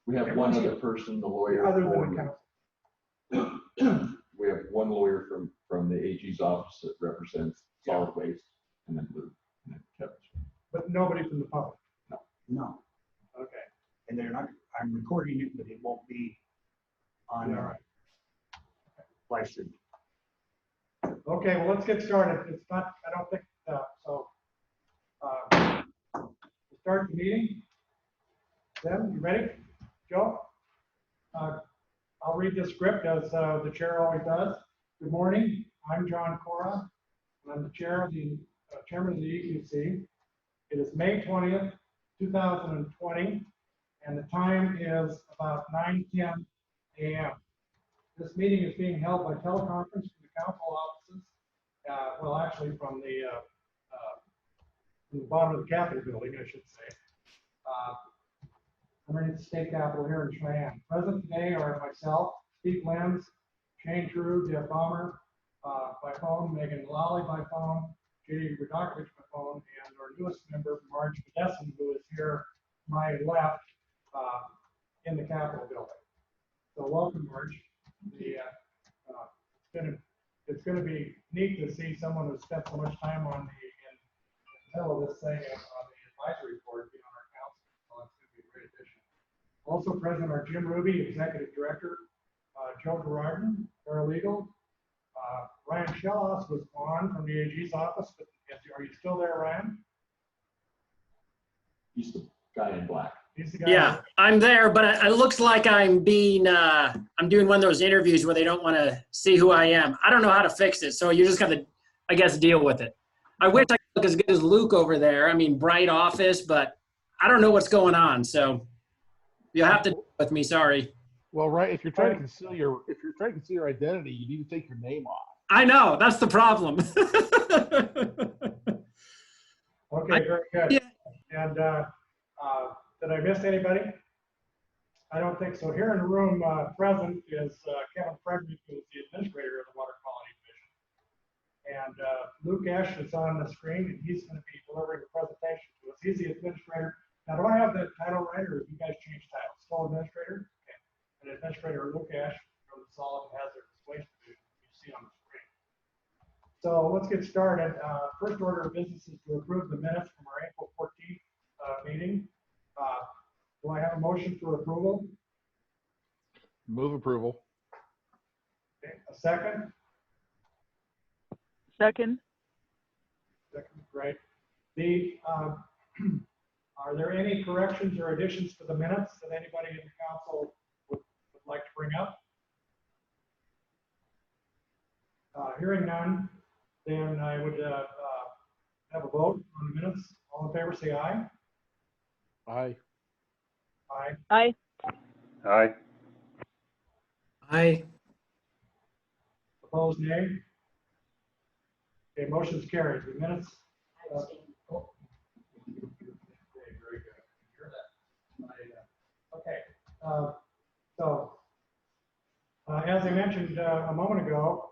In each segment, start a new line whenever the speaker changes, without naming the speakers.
We have one other person, the lawyer.
Other than the council.
We have one lawyer from the AG's office that represents solid waste, and then Luke, and then Kevin.
But nobody from the public.
No.
Okay.
And they're not, I'm recording it, but it won't be on
All right.
live stream.
Okay, well, let's get started. It's not, I don't think, we'll start the meeting. Deb, you ready? Joe? I'll read the script as the chair always does. Good morning. I'm John Cora. I'm the chair of the chairman of the EQC. It is May 20th, 2020, and the time is about 9:10 a.m. This meeting is being held by teleconference from the council offices. Well, actually, from the bottom of the Capitol building, I should say. Underneath the state capitol here in Cheyenne. Present today are myself, Steve Lenz, Shane True, Jeff Balmer by phone, Megan Lally by phone, Judy Radokovich by phone, and our newest member, Marge Pedessen, who is here to my left in the Capitol building. So welcome, Marge. It's going to be neat to see someone who spent so much time in the middle of this thing on the advisory board being on our council. So it's going to be a great addition. Also present are Jim Ruby, Executive Director, Joe Gerardin, Paralegal. Ryan Shellos was on from the AG's office, but are you still there, Ryan?
He's the guy in black.
He's the guy.
Yeah, I'm there, but it looks like I'm being, I'm doing one of those interviews where they don't want to see who I am. I don't know how to fix it, so you're just going to, I guess, deal with it. I wish I could look as good as Luke over there. I mean, bright office, but I don't know what's going on, so you'll have to deal with me, sorry.
Well, right, if you're trying to conceal your identity, you need to take your name off.
I know, that's the problem.
Okay, very good.
Yeah.
And did I miss anybody? I don't think so. Here in the room present is Kevin Frederick, who is the administrator of the Water Quality Division. And Luke Esch is on the screen, and he's going to be delivering a presentation to us. He's the administrator. Now, do I have the title right, or have you guys changed titles? Still administrator? Okay. And Administrator Luke Esch from the Solid and Hazardous Waste Division, you see on the screen. So let's get started. First order of business is to approve the minutes from our April 14th meeting. Do I have a motion for approval?
Move approval.
Okay, a second?
Second.
Second, great. Are there any corrections or additions to the minutes that anybody in the council would like to bring up? Hearing none, then I would have a vote on the minutes. All in favor, say aye.
Aye.
Aye.
Aye.
Aye.
Aye.
Opposed, nay. Okay, motion's carried. The minutes. Okay, very good. Hear that? Okay. So, as I mentioned a moment ago,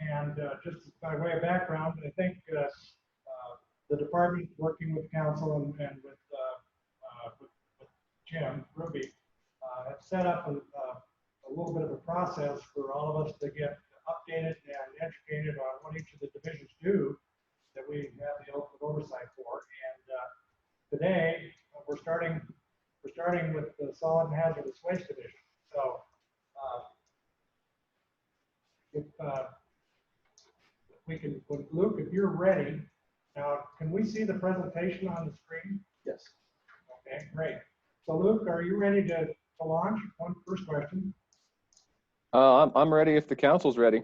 and just by way of background, I think the department working with council and with Jim Ruby have set up a little bit of a process for all of us to get updated and educated on what each of the divisions do that we have the ultimate oversight for. And today we're starting with the Solid and Hazardous Waste Division. So if we can, Luke, if you're ready, now can we see the presentation on the screen?
Yes.
Okay, great. So Luke, are you ready to launch? First question.
I'm ready if the council's ready.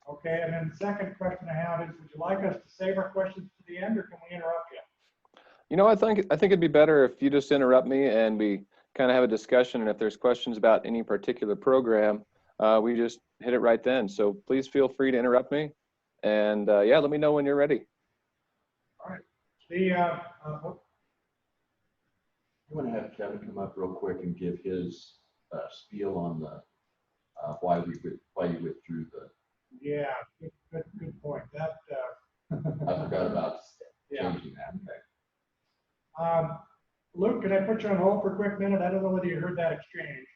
Okay, and then the second question I have is, would you like us to save our questions to the end, or can we interrupt you?
You know, I think it'd be better if you just interrupt me and we kind of have a discussion. And if there's questions about any particular program, we just hit it right then. So please feel free to interrupt me. And yeah, let me know when you're ready.
All right.
You want to have Kevin come up real quick and give his spiel on the why you withdrew the.
Yeah, good point. That
I forgot about
yeah.
changing that. Okay.
Luke, can I put you on hold for a quick minute? I don't know whether you heard that exchange.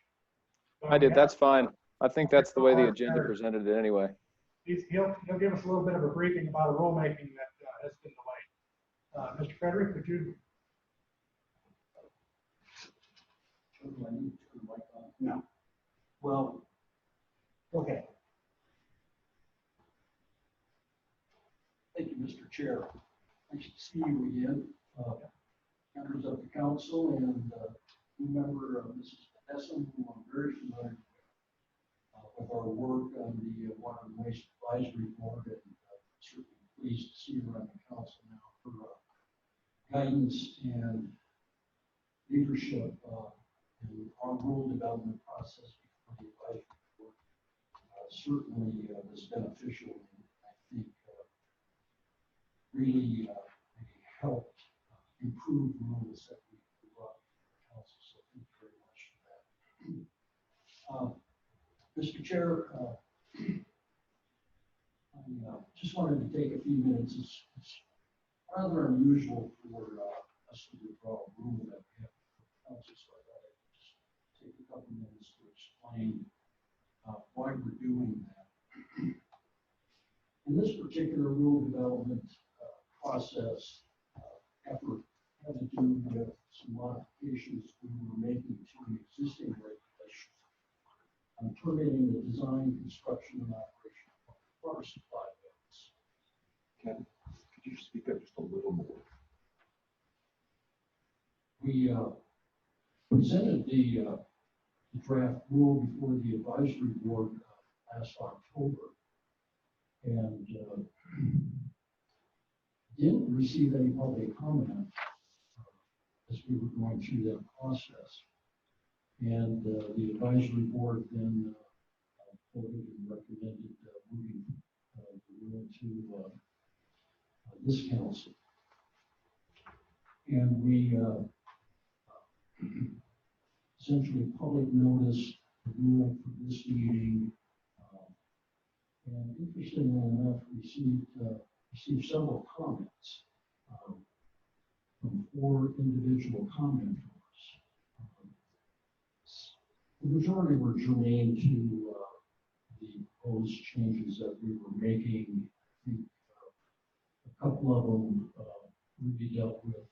But
I did.
we
That's fine. I think that's the way the
Our-
agenda presented it anyway.
He'll give us a little bit of a briefing about a rulemaking that has been delayed. Mr. Frederick, could you?
Do I need to turn the mic on? No. Well, okay. Thank you, Mr. Chair. Nice to see you again, members of the council and new member Mrs. Essen, who I'm very familiar with our work on the Water and Waste Advisory Board, and certainly pleased to see her on the council now for guidance and leadership in our rule development process before the advisory board. Certainly was beneficial and I think really helped improve rules that we brought to the council. So thank you very much for that. Mr. Chair, I just wanted to take a few minutes. It's rather unusual for us to withdraw a rule that we have for the council, so I thought I'd just take a couple minutes to explain why we're doing that. In this particular rule development process effort had to do with some modifications we were making to an existing regulation on permitting the design, construction, and operation of water supply wells.
Ken, could you speak up just a little more?
We presented the draft rule before the advisory board last October, and didn't receive any public comment as we were going through that process. And the advisory board then voted and recommended moving the rule to this council. And we essentially public notice the rule for this meeting. And interestingly enough, received several comments from 4 individual commenters. The majority were germane to the proposed changes that we were making. I think a couple of them really dealt with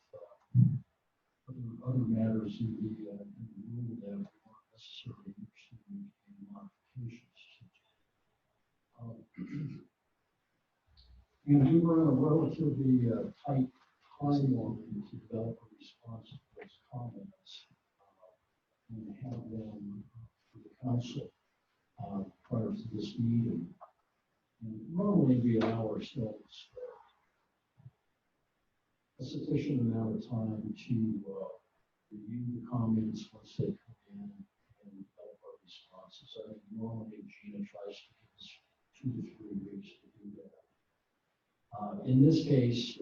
other matters in the rule that we weren't necessarily interested in making modifications to. And we were on a relatively tight timeline to develop a response to those comments and have them for the council prior to this meeting. And normally we allow ourselves a sufficient amount of time to review the comments once they come in and develop our responses. I think normally Gina tries to give us 2 to 3 weeks to do that. In this case,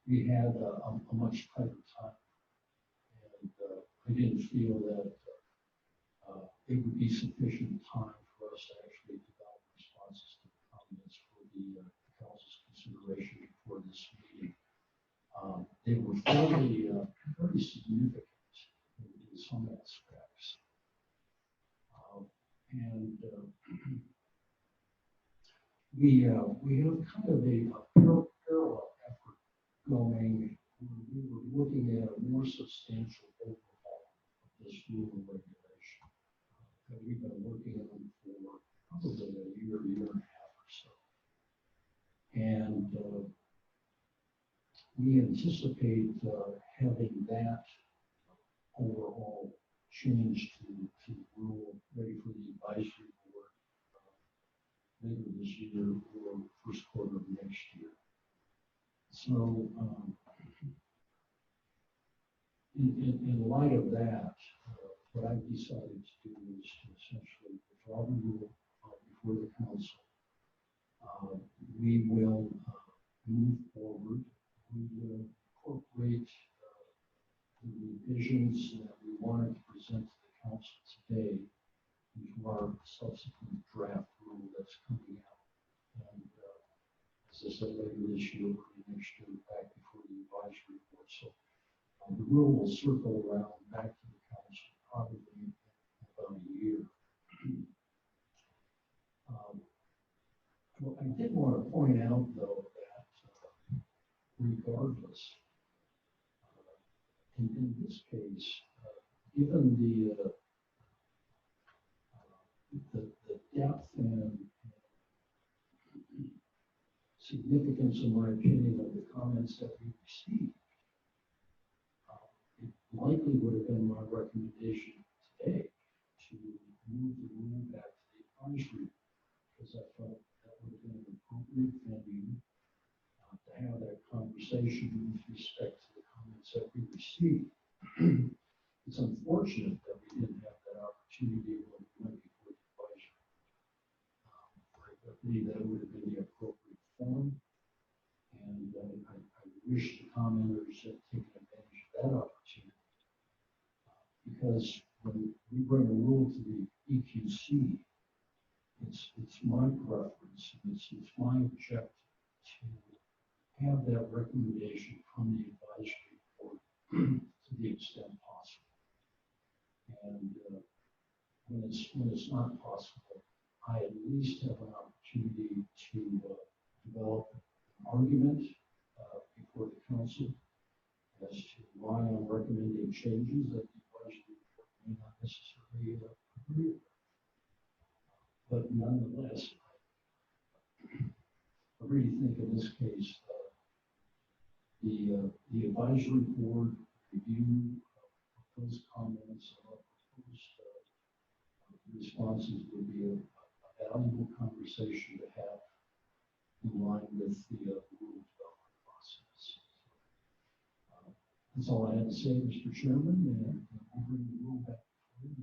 we had a much tighter time, and I didn't feel that it would be sufficient time for us to actually develop responses to the comments for the council's consideration before this meeting. They were very significant in some aspects. And we have kind of a parallel effort going where we were looking at a more substantial overhaul of this rule and regulation that we've been working on for probably a year and a half or so. And we anticipate having that overall change to the rule ready for the advisory board later this year or first quarter of next year. So in light of that, what I've decided to do is to essentially withdraw the rule before the council. We will move forward. We will incorporate the revisions that we wanted to present to the council today into our subsequent draft rule that's coming out. And as I said, later this year, early next year, back before the advisory board. So circle around back to the council probably in about a year. Well, I did want to point out, though, that regardless, in this case, given the depth and significance, in my opinion, of the comments that we received, it likely would have been my recommendation today to move the rule back to the advisory, because I felt that would have been an appropriate venue to have that conversation with respect to the comments that we received. It's unfortunate that we didn't have that opportunity when we went before the advisory. I believe that would have been the appropriate form, and I wish the commenters had taken advantage of that opportunity. Because when we bring a rule to the EQC, it's my preference, and it's my objective to have that recommendation from the advisory board to the extent possible. And when it's not possible, I at least have an opportunity to develop an argument before the council as to why I'm recommending changes that the advisory board may not necessarily agree with. But nonetheless, I really think in this case, the advisory board review those comments or proposed responses would be a valuable conversation to have in line with the rule development process. That's all I had to say, Mr. Chairman, and I'll bring the rule back to you.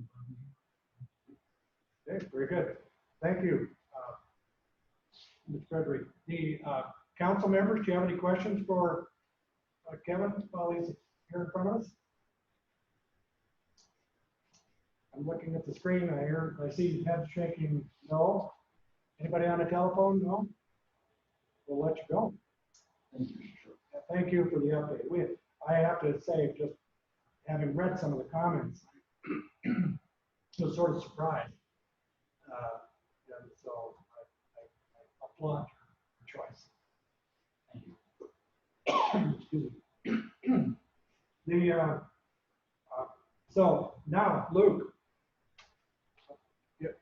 Okay, very good. Thank you, Mr. Frederick. The council members, do you have any questions for Kevin while he's here in front of us? I'm looking at the screen. I see head shaking no. Anybody on the telephone? No? We'll let you go.
Thank you, Mr. Chairman.
Thank you for the update. I have to say, just having read some of the comments, I was sort of surprised. And so I applaud your choice. Thank you. Excuse me. So now, Luke. Yep.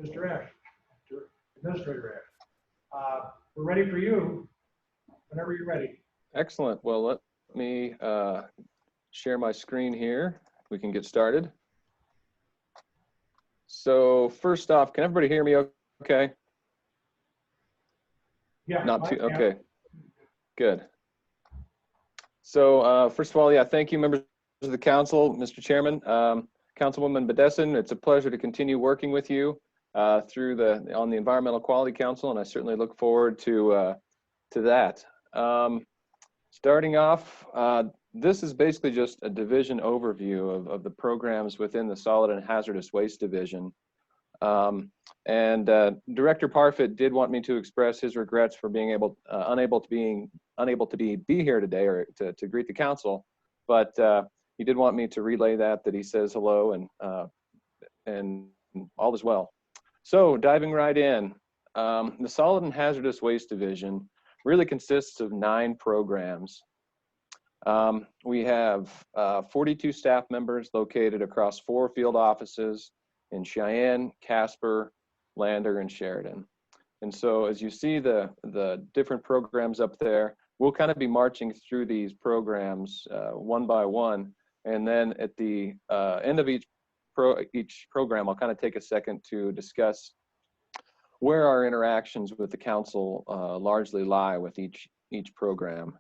Mr. Ash, Administrator Ash. We're ready for you whenever you're ready.
Excellent. Well, let me share my screen here. We can get started. So first off, can everybody hear me okay?
Yeah.
Not too, okay. Good. So first of all, yeah, thank you, members of the council, Mr. Chairman, Councilwoman Bedesin. It's a pleasure to continue working with you on the Environmental Quality Council, and I certainly look forward to that. Starting off, this is basically just a division overview of the programs within the Solid and Hazardous Waste Division. Director Parfit did want me to express his regrets for being unable to be here today or to greet the council, but he did want me to relay that he says hello and all is well. So diving right in, the Solid and Hazardous Waste Division really consists of 9 programs. We have 42 staff members located across 4 field offices in Cheyenne, Casper, Lander, and Sheridan. And so as you see the different programs up there, we'll kind of be marching through these programs one by one. And then at the end of each program, I'll kind of take a second to discuss where our interactions with the council largely lie with each program.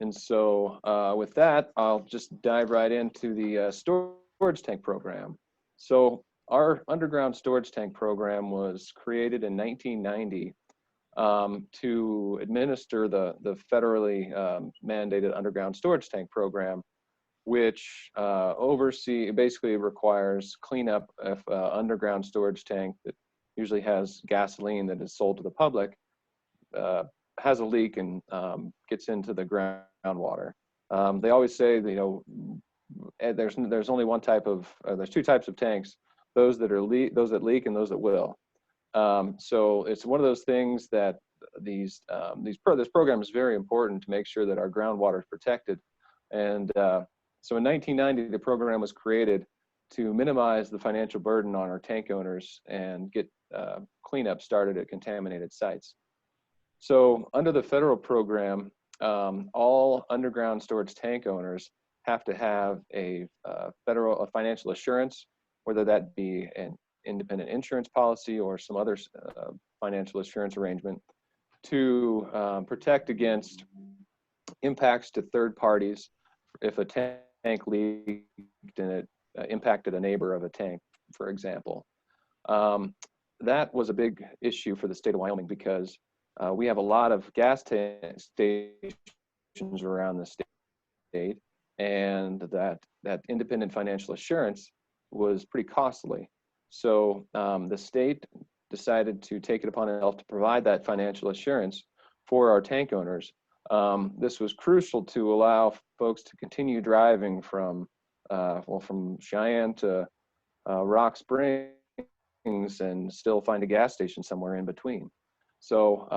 And so with that, I'll just dive right into the storage tank program. So our underground storage tank program was created in 1990 to administer the federally mandated underground storage tank program, which basically requires cleanup of underground storage tank that usually has gasoline that is sold to the public, has a leak and gets into the groundwater. They always say, you know, there's only one type of, there's two types of tanks, those that leak and those that will. So it's one of those things that this program is very important to make sure that our groundwater is protected. And so in 1990, the program was created to minimize the financial burden on our tank owners and get cleanup started at contaminated sites. So under the federal program, all underground storage tank owners have to have a financial assurance, whether that be an independent insurance policy or some other financial assurance arrangement, to protect against impacts to third parties if a tank leaked and it impacted a neighbor of a tank, for example. That was a big issue for the state of Wyoming because we have a lot of gas stations around the state, and that independent financial assurance was pretty costly. So the state decided to take it upon itself to provide that financial assurance for our tank owners. This was crucial to allow folks to continue driving from Cheyenne to Rock Springs and still find a gas station somewhere in between. So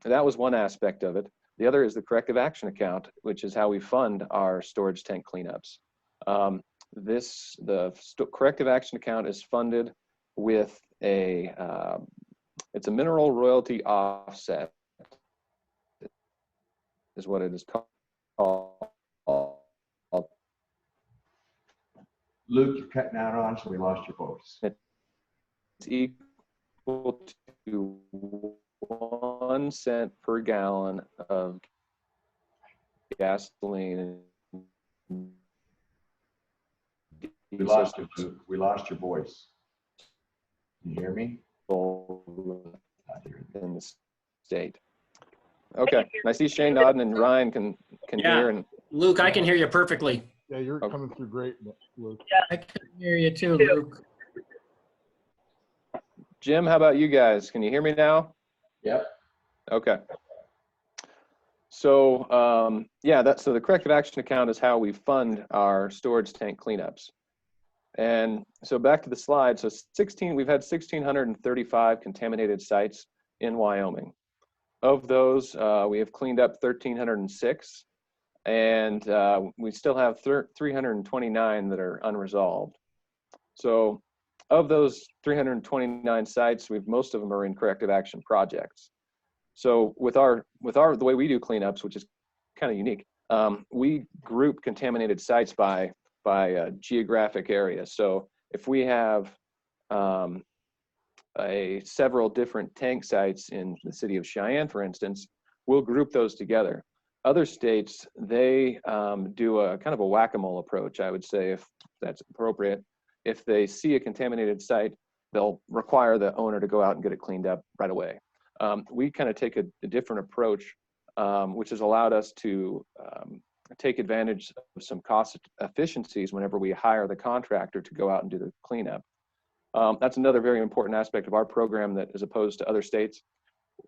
that was one aspect of it. The other is the corrective action account, which is how we fund our storage tank cleanups. The corrective action account is funded with it's a mineral royalty offset, is what it is called.
Luke, you're cutting out on us, so we lost your voice.
It's equal to 1 cent per gallon of gasoline.
We lost you, Luke. We lost your voice. Can you hear me?
In the state. Okay, I see Shane nodding and Ryan can
Yeah.
hear. And
Luke, I can hear you perfectly.
Yeah, you're coming through great, Luke.
I can hear you too, Luke.
Jim, how about you guys? Can you hear me now?
Yep.
Okay. So so the corrective action account is how we fund our storage tank cleanups. And so back to the slide. So we've had 1,635 contaminated sites in Wyoming. Of those, we have cleaned up 1,306, and we still have 329 that are unresolved. So of those 329 sites, most of them are in corrective action projects. So with the way we do cleanups, which is kind of unique, we group contaminated sites by geographic area. So if we have several different tank sites in the city of Cheyenne, for instance, we'll group those together. Other states, they do a kind of a whack-a-mole approach, I would say, if that's appropriate. If they see a contaminated site, they'll require the owner to go out and get it cleaned up right away. We kind of take a different approach, which has allowed us to take advantage of some cost efficiencies whenever we hire the contractor to go out and do the cleanup. That's another very important aspect of our program that, as opposed to other states,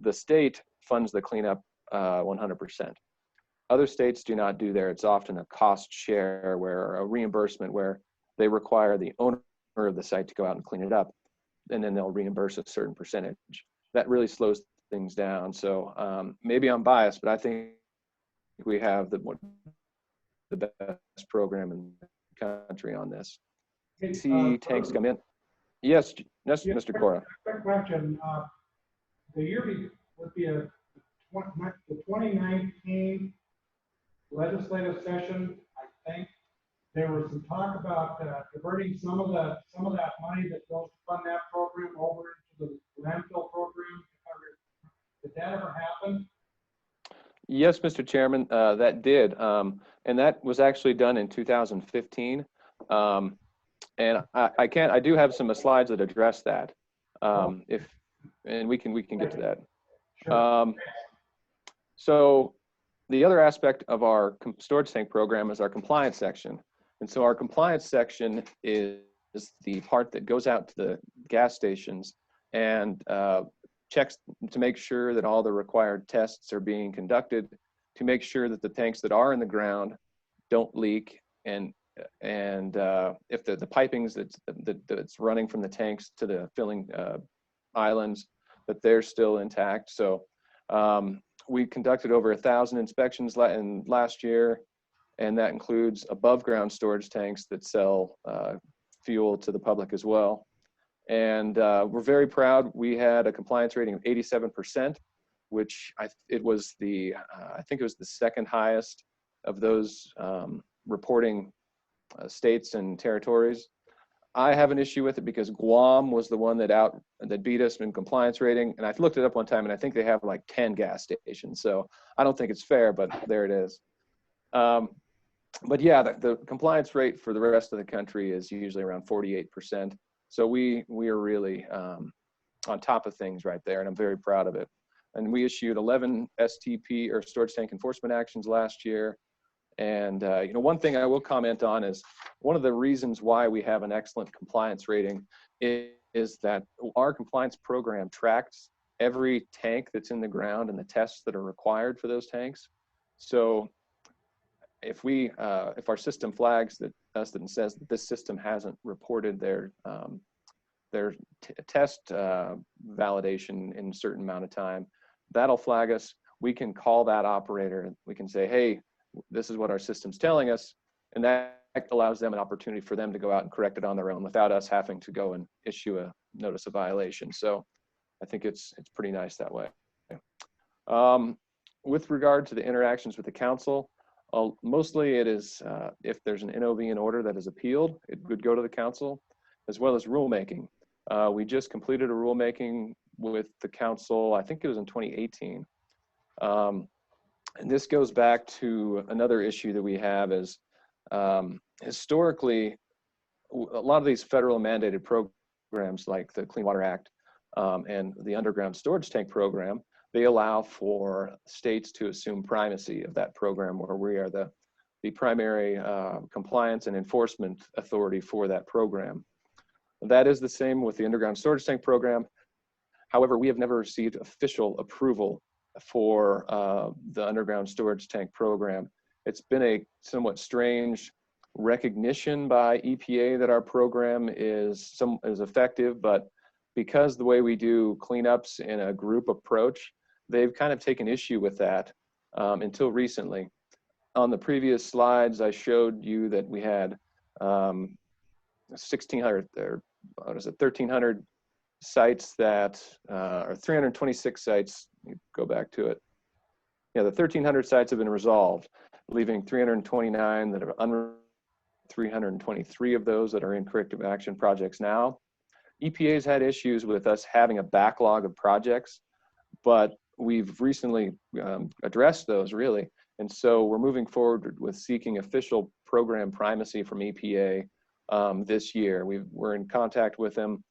the state funds the cleanup 100%. Other states do not do there. It's often a cost share or a reimbursement where they require the owner of the site to go out and clean it up, and then they'll reimburse a certain percentage. That really slows things down. So maybe I'm biased, but I think we have the best program in the country on this. See tanks come in. Yes, Mr. Cora.
Quick question. The year would be the 2019 legislative session, I think. There was some talk about diverting some of that money that goes to fund that program over into the landfill program. Did that ever happen?
Yes, Mr. Chairman, that did. And that was actually done in 2015. And I do have some slides that address that. And we can get to that.
Sure.
So the other aspect of our storage tank program is our compliance section. And so our compliance section is the part that goes out to the gas stations and checks to make sure that all the required tests are being conducted, to make sure that the tanks that are in the ground don't leak, and if the pipings that's running from the tanks to the filling islands, that they're still intact. So we conducted over 1,000 inspections last year, and that includes above ground storage tanks that sell fuel to the public as well. And we're very proud. We had a compliance rating of 87%, which I think it was the second highest of those reporting states and territories. I have an issue with it because Guam was the one that beat us in compliance rating. And I looked it up one time, and I think they have like 10 gas stations. So I don't think it's fair, but there it is. But yeah, the compliance rate for the rest of the country is usually around 48%. So we are really on top of things right there, and I'm very proud of it. And we issued 11 STP or storage tank enforcement actions last year. And one thing I will comment on is one of the reasons why we have an excellent compliance rating is that our compliance program tracks every tank that's in the ground and the tests that are required for those tanks. So if our system flags us and says that this system hasn't reported their test validation in a certain amount of time, that'll flag us. We can call that operator. We can say, hey, this is what our system's telling us. And that allows them an opportunity for them to go out and correct it on their own without us having to go and issue a notice of violation. So I think it's pretty nice that way. With regard to the interactions with the council, mostly it is if there's an NOV in order that is appealed, it would go to the council, as well as rulemaking. We just completed a rulemaking with the council, I think it was in 2018. And this goes back to another issue that we have is historically, a lot of these federal mandated programs like the Clean Water Act and the underground storage tank program, they allow for states to assume primacy of that program, where we are the primary compliance and enforcement authority for that program. That is the same with the underground storage tank program. However, we have never received official approval for the underground storage tank program. It's been a somewhat strange recognition by EPA that our program is effective, but because the way we do cleanups in a group approach, they've kind of taken issue with that until recently. On the previous slides, I showed you that we had 1,600 or what is it, 1,300 sites that, or 326 sites, go back to it. Yeah, the 1,300 sites have been resolved, leaving 329 that are 323 of those that are in corrective action projects now. EPA's had issues with us having a backlog of projects, but we've recently addressed those really. And so we're moving forward with seeking official program primacy from EPA this year. We're in contact with them.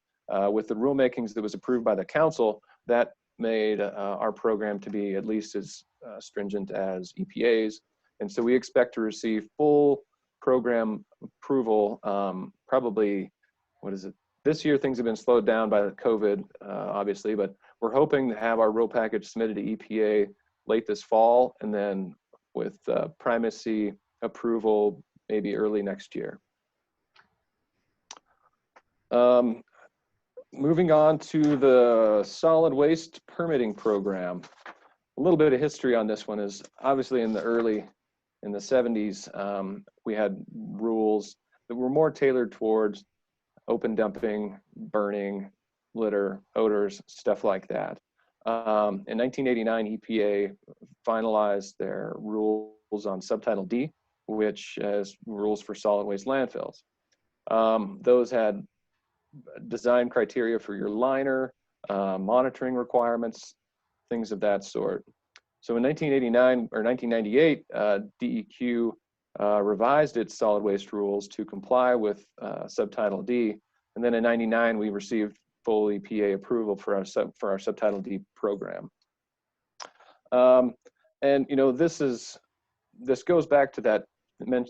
With the rulemakings that was approved by the council, that made our program to be at least as stringent as EPA's. And so we expect to receive full program approval probably, this year things have been slowed down by the COVID, obviously, but we're hoping to have our rule package submitted to EPA late this fall, and then with primacy approval maybe early next year. Moving on to the solid waste permitting program. A little bit of history on this one is obviously in the 70s, we had rules that were more tailored towards open dumping, burning, litter, odors, stuff like that. In 1989, EPA finalized their rules on Subtitle D, which has rules for solid waste landfills. Those had design criteria for your liner, monitoring requirements, things of that sort. So in 1989 or 1998, DEQ revised its solid waste rules to comply with Subtitle D. And then in 99, we received full EPA approval for our Subtitle D program. And this goes back to that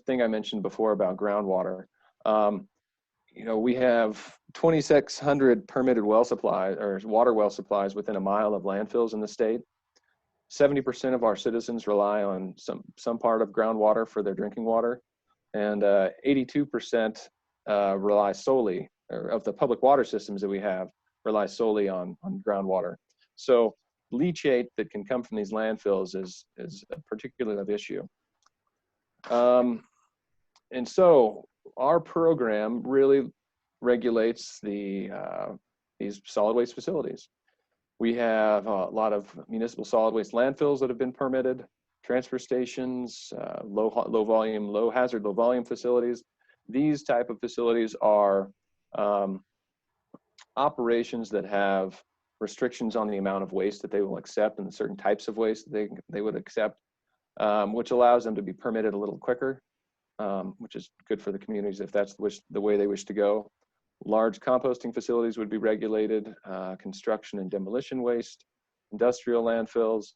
thing I mentioned before about groundwater. We have 2,600 permitted well supplies or water well supplies within a mile of landfills in the state. 70% of our citizens rely on some part of groundwater for their drinking water, and 82% rely solely, or of the public water systems that we have, rely solely on groundwater. So leachate that can come from these landfills is a particularly of issue. And so our program really regulates these solid waste facilities. We have a lot of municipal solid waste landfills that have been permitted, transfer stations, low volume, low hazard, low volume facilities. These type of facilities are operations that have restrictions on the amount of waste that they will accept and the certain types of waste that they would accept, which allows them to be permitted a little quicker, which is good for the communities if that's the way they wish to go. Large composting facilities would be regulated, construction and demolition waste, industrial landfills,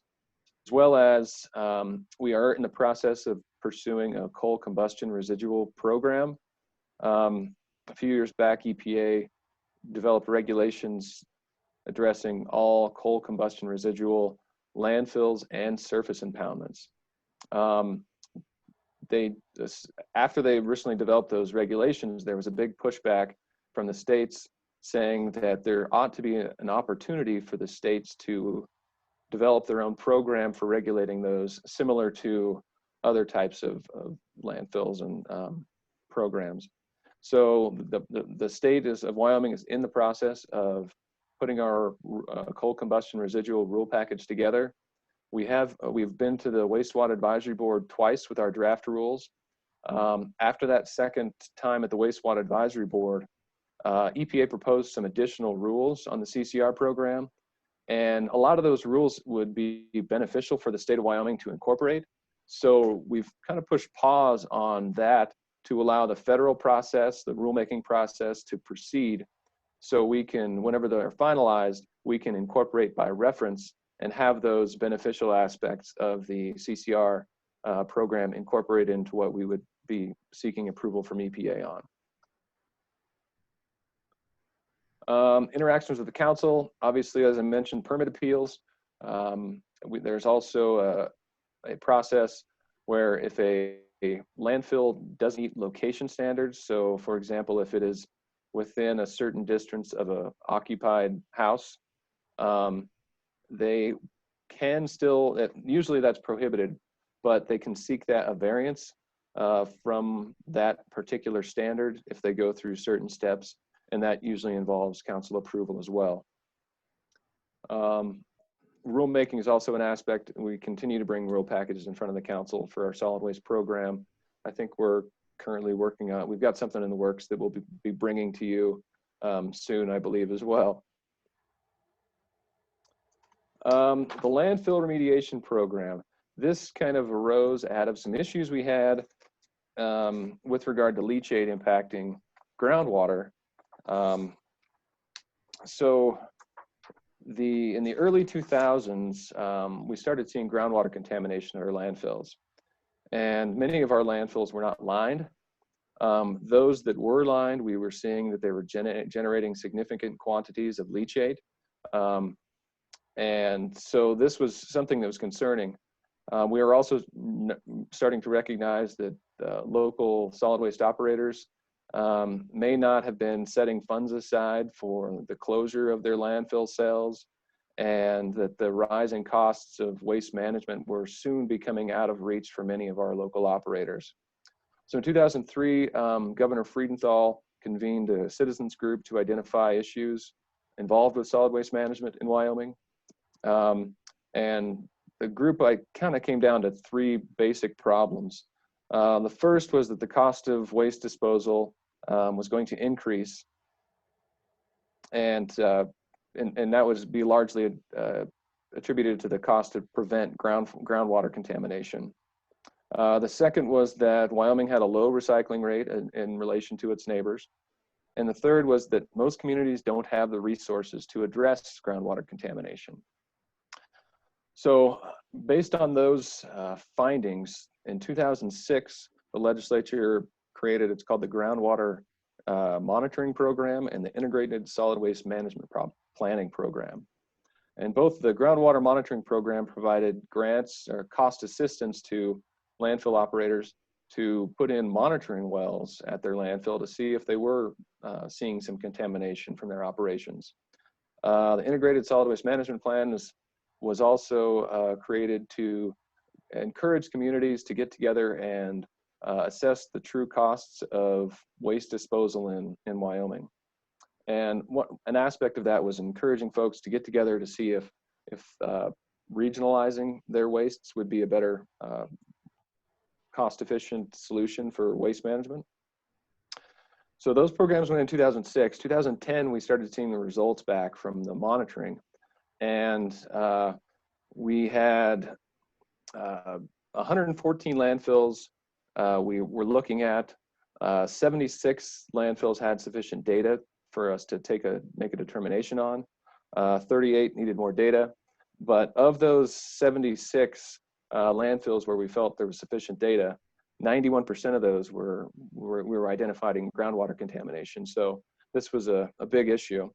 as well as we are in the process of pursuing a coal combustion residual program. A few years back, EPA developed regulations addressing all coal combustion residual landfills and surface impoundments. After they recently developed those regulations, there was a big pushback from the states saying that there ought to be an opportunity for the states to develop their own program for regulating those, similar to other types of landfills and programs. So the state of Wyoming is in the process of putting our coal combustion residual rule package together. We've been to the Wastewater Advisory Board twice with our draft rules. After that second time at the Wastewater Advisory Board, EPA proposed some additional rules on the CCR program, and a lot of those rules would be beneficial for the state of Wyoming to incorporate. So we've kind of pushed pause on that to allow the federal process, the rulemaking process, to proceed, so we can, whenever they're finalized, we can incorporate by reference and have those beneficial aspects of the CCR program incorporated into what we would be seeking approval from EPA on. Interactions with the council, obviously, as I mentioned, permit appeals. There's also a process where if a landfill doesn't meet location standards, so for example, if it is within a certain distance of an occupied house, they can still, usually that's prohibited, but they can seek a variance from that particular standard if they go through certain steps. And that usually involves council approval as well. Rulemaking is also an aspect. We continue to bring rule packages in front of the council for our solid waste program. I think we're currently working on, we've got something in the works that we'll be bringing to you soon, I believe, as well. The landfill remediation program. This kind of arose out of some issues we had with regard to leachate impacting groundwater. So in the early 2000s, we started seeing groundwater contamination at our landfills, and many of our landfills were not lined. Those that were lined, we were seeing that they were generating significant quantities of leachate. And so this was something that was concerning. We are also starting to recognize that local solid waste operators may not have been setting funds aside for the closure of their landfill cells, and that the rising costs of waste management were soon becoming out of reach for many of our local operators. So in 2003, Governor Friedenthal convened a citizens group to identify issues involved with solid waste management in Wyoming. And the group kind of came down to three basic problems. The first was that the cost of waste disposal was going to increase, and that would be largely attributed to the cost to prevent groundwater contamination. The second was that Wyoming had a low recycling rate in relation to its neighbors. And the third was that most communities don't have the resources to address groundwater contamination. So based on those findings, in 2006, the legislature created, it's called the Groundwater Monitoring Program and the Integrated Solid Waste Management Planning Program. And both the groundwater monitoring program provided grants or cost assistance to landfill operators to put in monitoring wells at their landfill to see if they were seeing some contamination from their operations. The Integrated Solid Waste Management Plan was also created to encourage communities to get together and assess the true costs of waste disposal in Wyoming. And an aspect of that was encouraging folks to get together to see if regionalizing their wastes would be a better cost-efficient solution for waste management. So those programs went in 2006. 2010, we started seeing the results back from the monitoring. And we had 114 landfills we were looking at. 76 landfills had sufficient data for us to make a determination on. 38 needed more data. But of those 76 landfills where we felt there was sufficient data, 91% of those we were identifying groundwater contamination. So this was a big issue.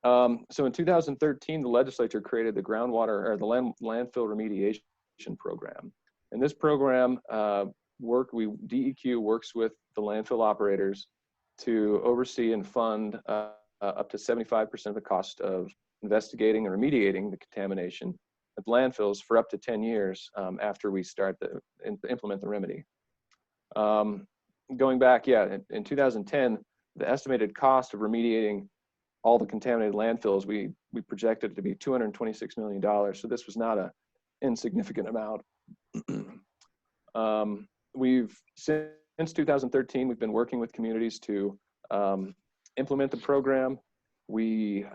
So in 2013, the legislature created the groundwater or the landfill remediation program. And this program DEQ works with the landfill operators to oversee and fund up to 75% of the cost of investigating and remediating the contamination at landfills for up to 10 years after we start implement the remedy. Going back, in 2010, the estimated cost of remediating all the contaminated landfills, we projected it to be $226 million. So this was not an insignificant amount. Since 2013, we've been working with communities to implement the program. The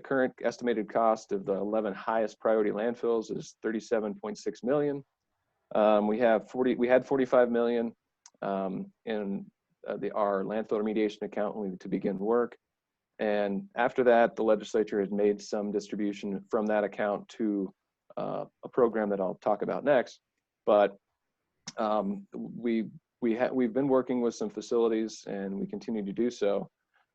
current estimated cost of the 11 highest priority landfills is $37.6 million. We had $45 million in our landfill remediation account to begin work. And after that, the legislature has made some distribution from that account to a program that I'll talk about next. But we've been working with some facilities, and we continue to do so.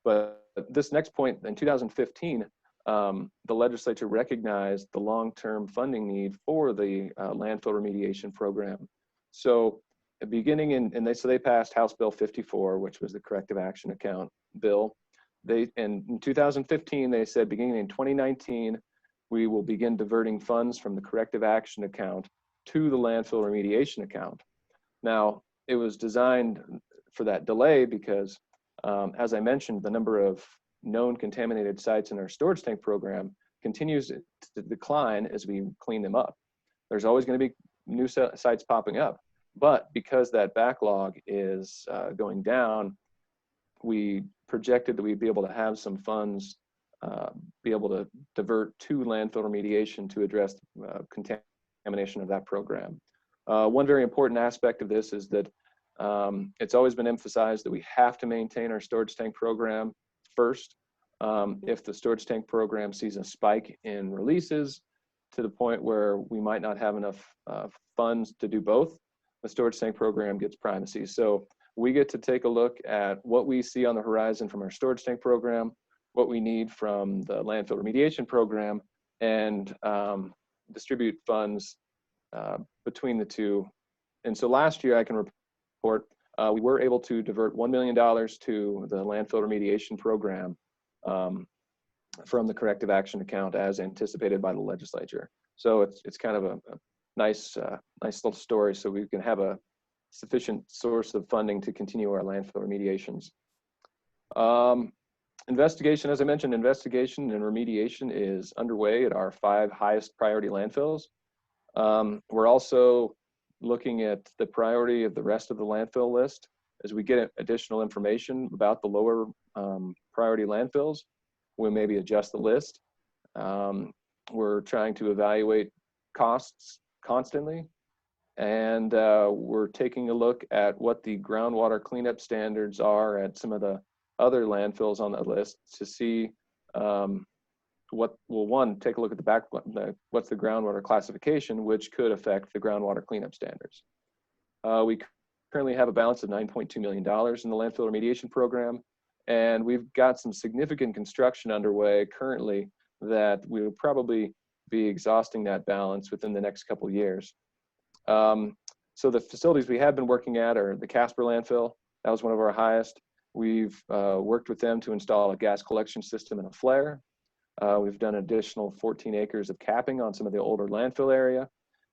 But this next point, in 2015, the legislature recognized the long-term funding need for the landfill remediation program. So they passed House Bill 54, which was the corrective action account bill. And in 2015, they said, beginning in 2019, we will begin diverting funds from the corrective action account to the landfill remediation account. Now, it was designed for that delay because, as I mentioned, the number of known contaminated sites in our storage tank program continues to decline as we clean them up. There's always going to be new sites popping up, but because that backlog is going down, we projected that we'd be able to have some funds be able to divert to landfill remediation to address contamination of that program. One very important aspect of this is that it's always been emphasized that we have to maintain our storage tank program first. If the storage tank program sees a spike in releases to the point where we might not have enough funds to do both, the storage tank program gets primacy. So we get to take a look at what we see on the horizon from our storage tank program, what we need from the landfill remediation program, and distribute funds between the two. And so last year, I can report, we were able to divert $1 million to the landfill remediation program from the corrective action account as anticipated by the legislature. So it's kind of a nice little story, so we can have a sufficient source of funding to continue our landfill remediations. Investigation, as I mentioned, investigation and remediation is underway at our 5 highest priority landfills. We're also looking at the priority of the rest of the landfill list. As we get additional information about the lower priority landfills, we'll maybe adjust the list. We're trying to evaluate costs constantly, and we're taking a look at what the groundwater cleanup standards are at some of the other landfills on the list to see take a look at what's the groundwater classification, which could affect the groundwater cleanup standards. We currently have a balance of $9.2 million in the landfill remediation program, and we've got some significant construction underway currently that we will probably be exhausting that balance within the next couple years. So the facilities we have been working at are the Casper landfill. That was one of our highest. We've worked with them to install a gas collection system and a flare. We've done additional 14 acres of capping on some of the older landfill area.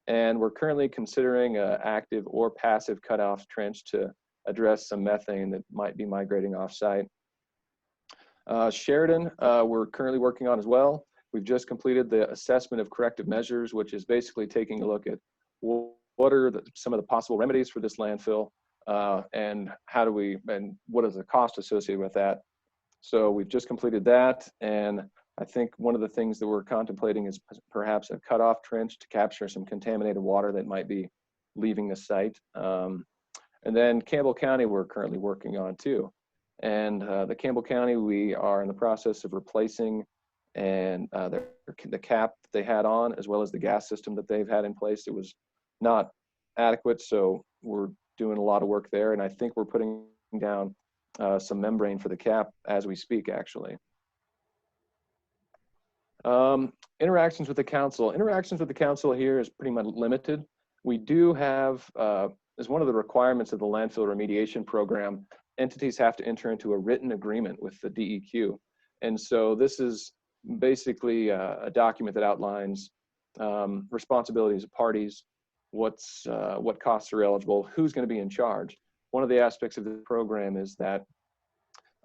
And we're currently considering an active or passive cutoff trench to address some methane that might be migrating off-site. Sheridan, we're currently working on as well. We've just completed the assessment of corrective measures, which is basically taking a look at what are some of the possible remedies for this landfill, and what is the cost associated with that. So we've just completed that, and I think one of the things that we're contemplating is perhaps a cutoff trench to capture some contaminated water that might be leaving the site. And then Campbell County, we're currently working on too. And the Campbell County, we are in the process of replacing the cap that they had on, as well as the gas system that they've had in place. It was not adequate, so we're doing a lot of work there. And I think we're putting down some membrane for the cap as we speak, actually. Interactions with the council. Interactions with the council here is pretty much limited. We do have, as one of the requirements of the landfill remediation program, entities have to enter into a written agreement with the DEQ. And so this is basically a document that outlines responsibilities of parties, what costs are eligible, who's going to be in charge. One of the aspects of the program is that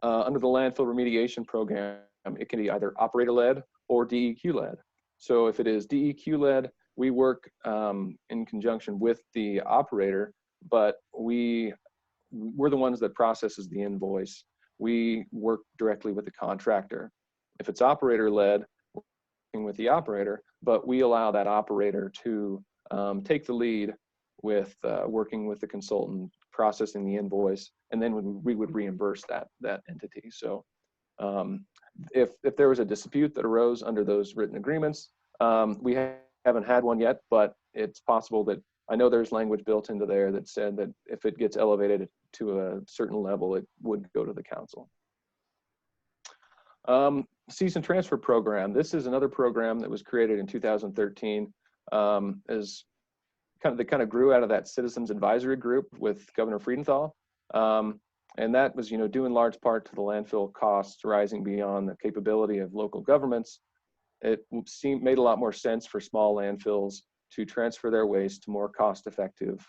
under the landfill remediation program, it can be either operator-led or DEQ-led. So if it is DEQ-led, we work in conjunction with the operator, but we're the ones that processes the invoice. We work directly with the contractor. If it's operator-led, working with the operator, but we allow that operator to take the lead with working with the consultant, processing the invoice, and then we would reimburse that entity. So if there was a dispute that arose under those written agreements, we haven't had one yet, but it's possible that I know there's language built into there that said that if it gets elevated to a certain level, it would go to the council. Cease and transfer program. This is another program that was created in 2013 as that kind of grew out of that citizens advisory group with Governor Friedenthal. And that was, due in large part to the landfill costs rising beyond the capability of local governments. It made a lot more sense for small landfills to transfer their waste to more cost-effective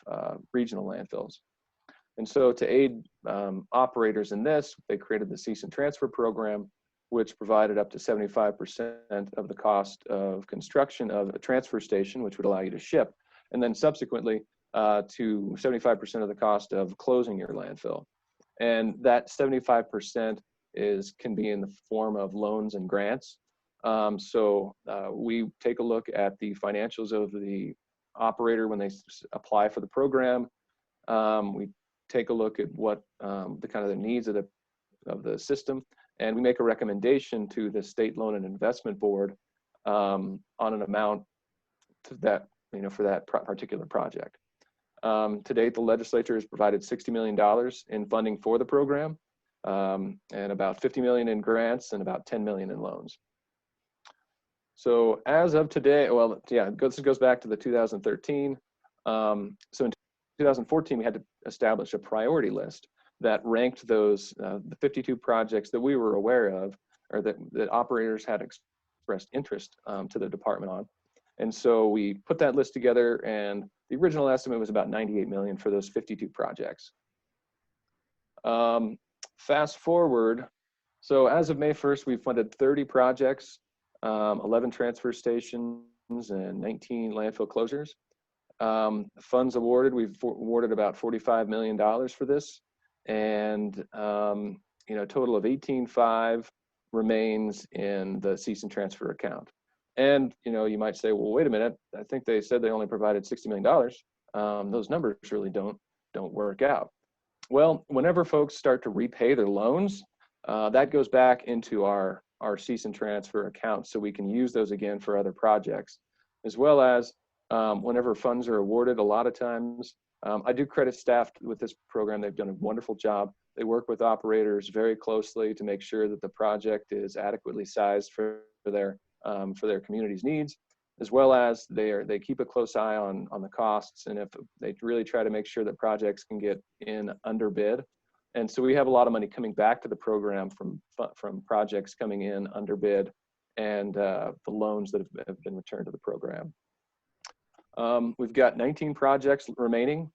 regional landfills. And so to aid operators in this, they created the cease and transfer program, which provided up to 75% of the cost of construction of a transfer station, which would allow you to ship, and then subsequently to 75% of the cost of closing your landfill. And that 75% can be in the form of loans and grants. So we take a look at the financials of the operator when they apply for the program. We take a look at what the needs of the system, and we make a recommendation to the State Loan and Investment Board on an amount that for that particular project. To date, the legislature has provided $60 million in funding for the program, and about $50 million in grants and about $10 million in loans. So as of today, well, yeah, this goes back to the 2013. So in 2014, we had to establish a priority list that ranked those the 52 projects that we were aware of, or that operators had expressed interest to the department on. And so we put that list together, and the original estimate was about $98 million for those 52 projects. Fast forward, so as of May 1st, we've funded 30 projects, 11 transfer stations, and 19 landfill closures. Funds awarded, we've awarded about $45 million for this, and a total of 18.5 remains in the cease and transfer account. And you might say, well, wait a minute, I think they said they only provided $60 million. Those numbers really don't work out. Well, whenever folks start to repay their loans, that goes back into our cease and transfer account, so we can use those again for other projects, as well as whenever funds are awarded. A lot of times, I do credit staff with this program. They've done a wonderful job. They work with operators very closely to make sure that the project is adequately sized for their for their community's needs, as well as they keep a close eye on the costs, and if they really try to make sure that projects can get in under bid. And so we have a lot of money coming back to the program from projects coming in under bid and the loans that have been returned to the program. We've got 19 projects remaining.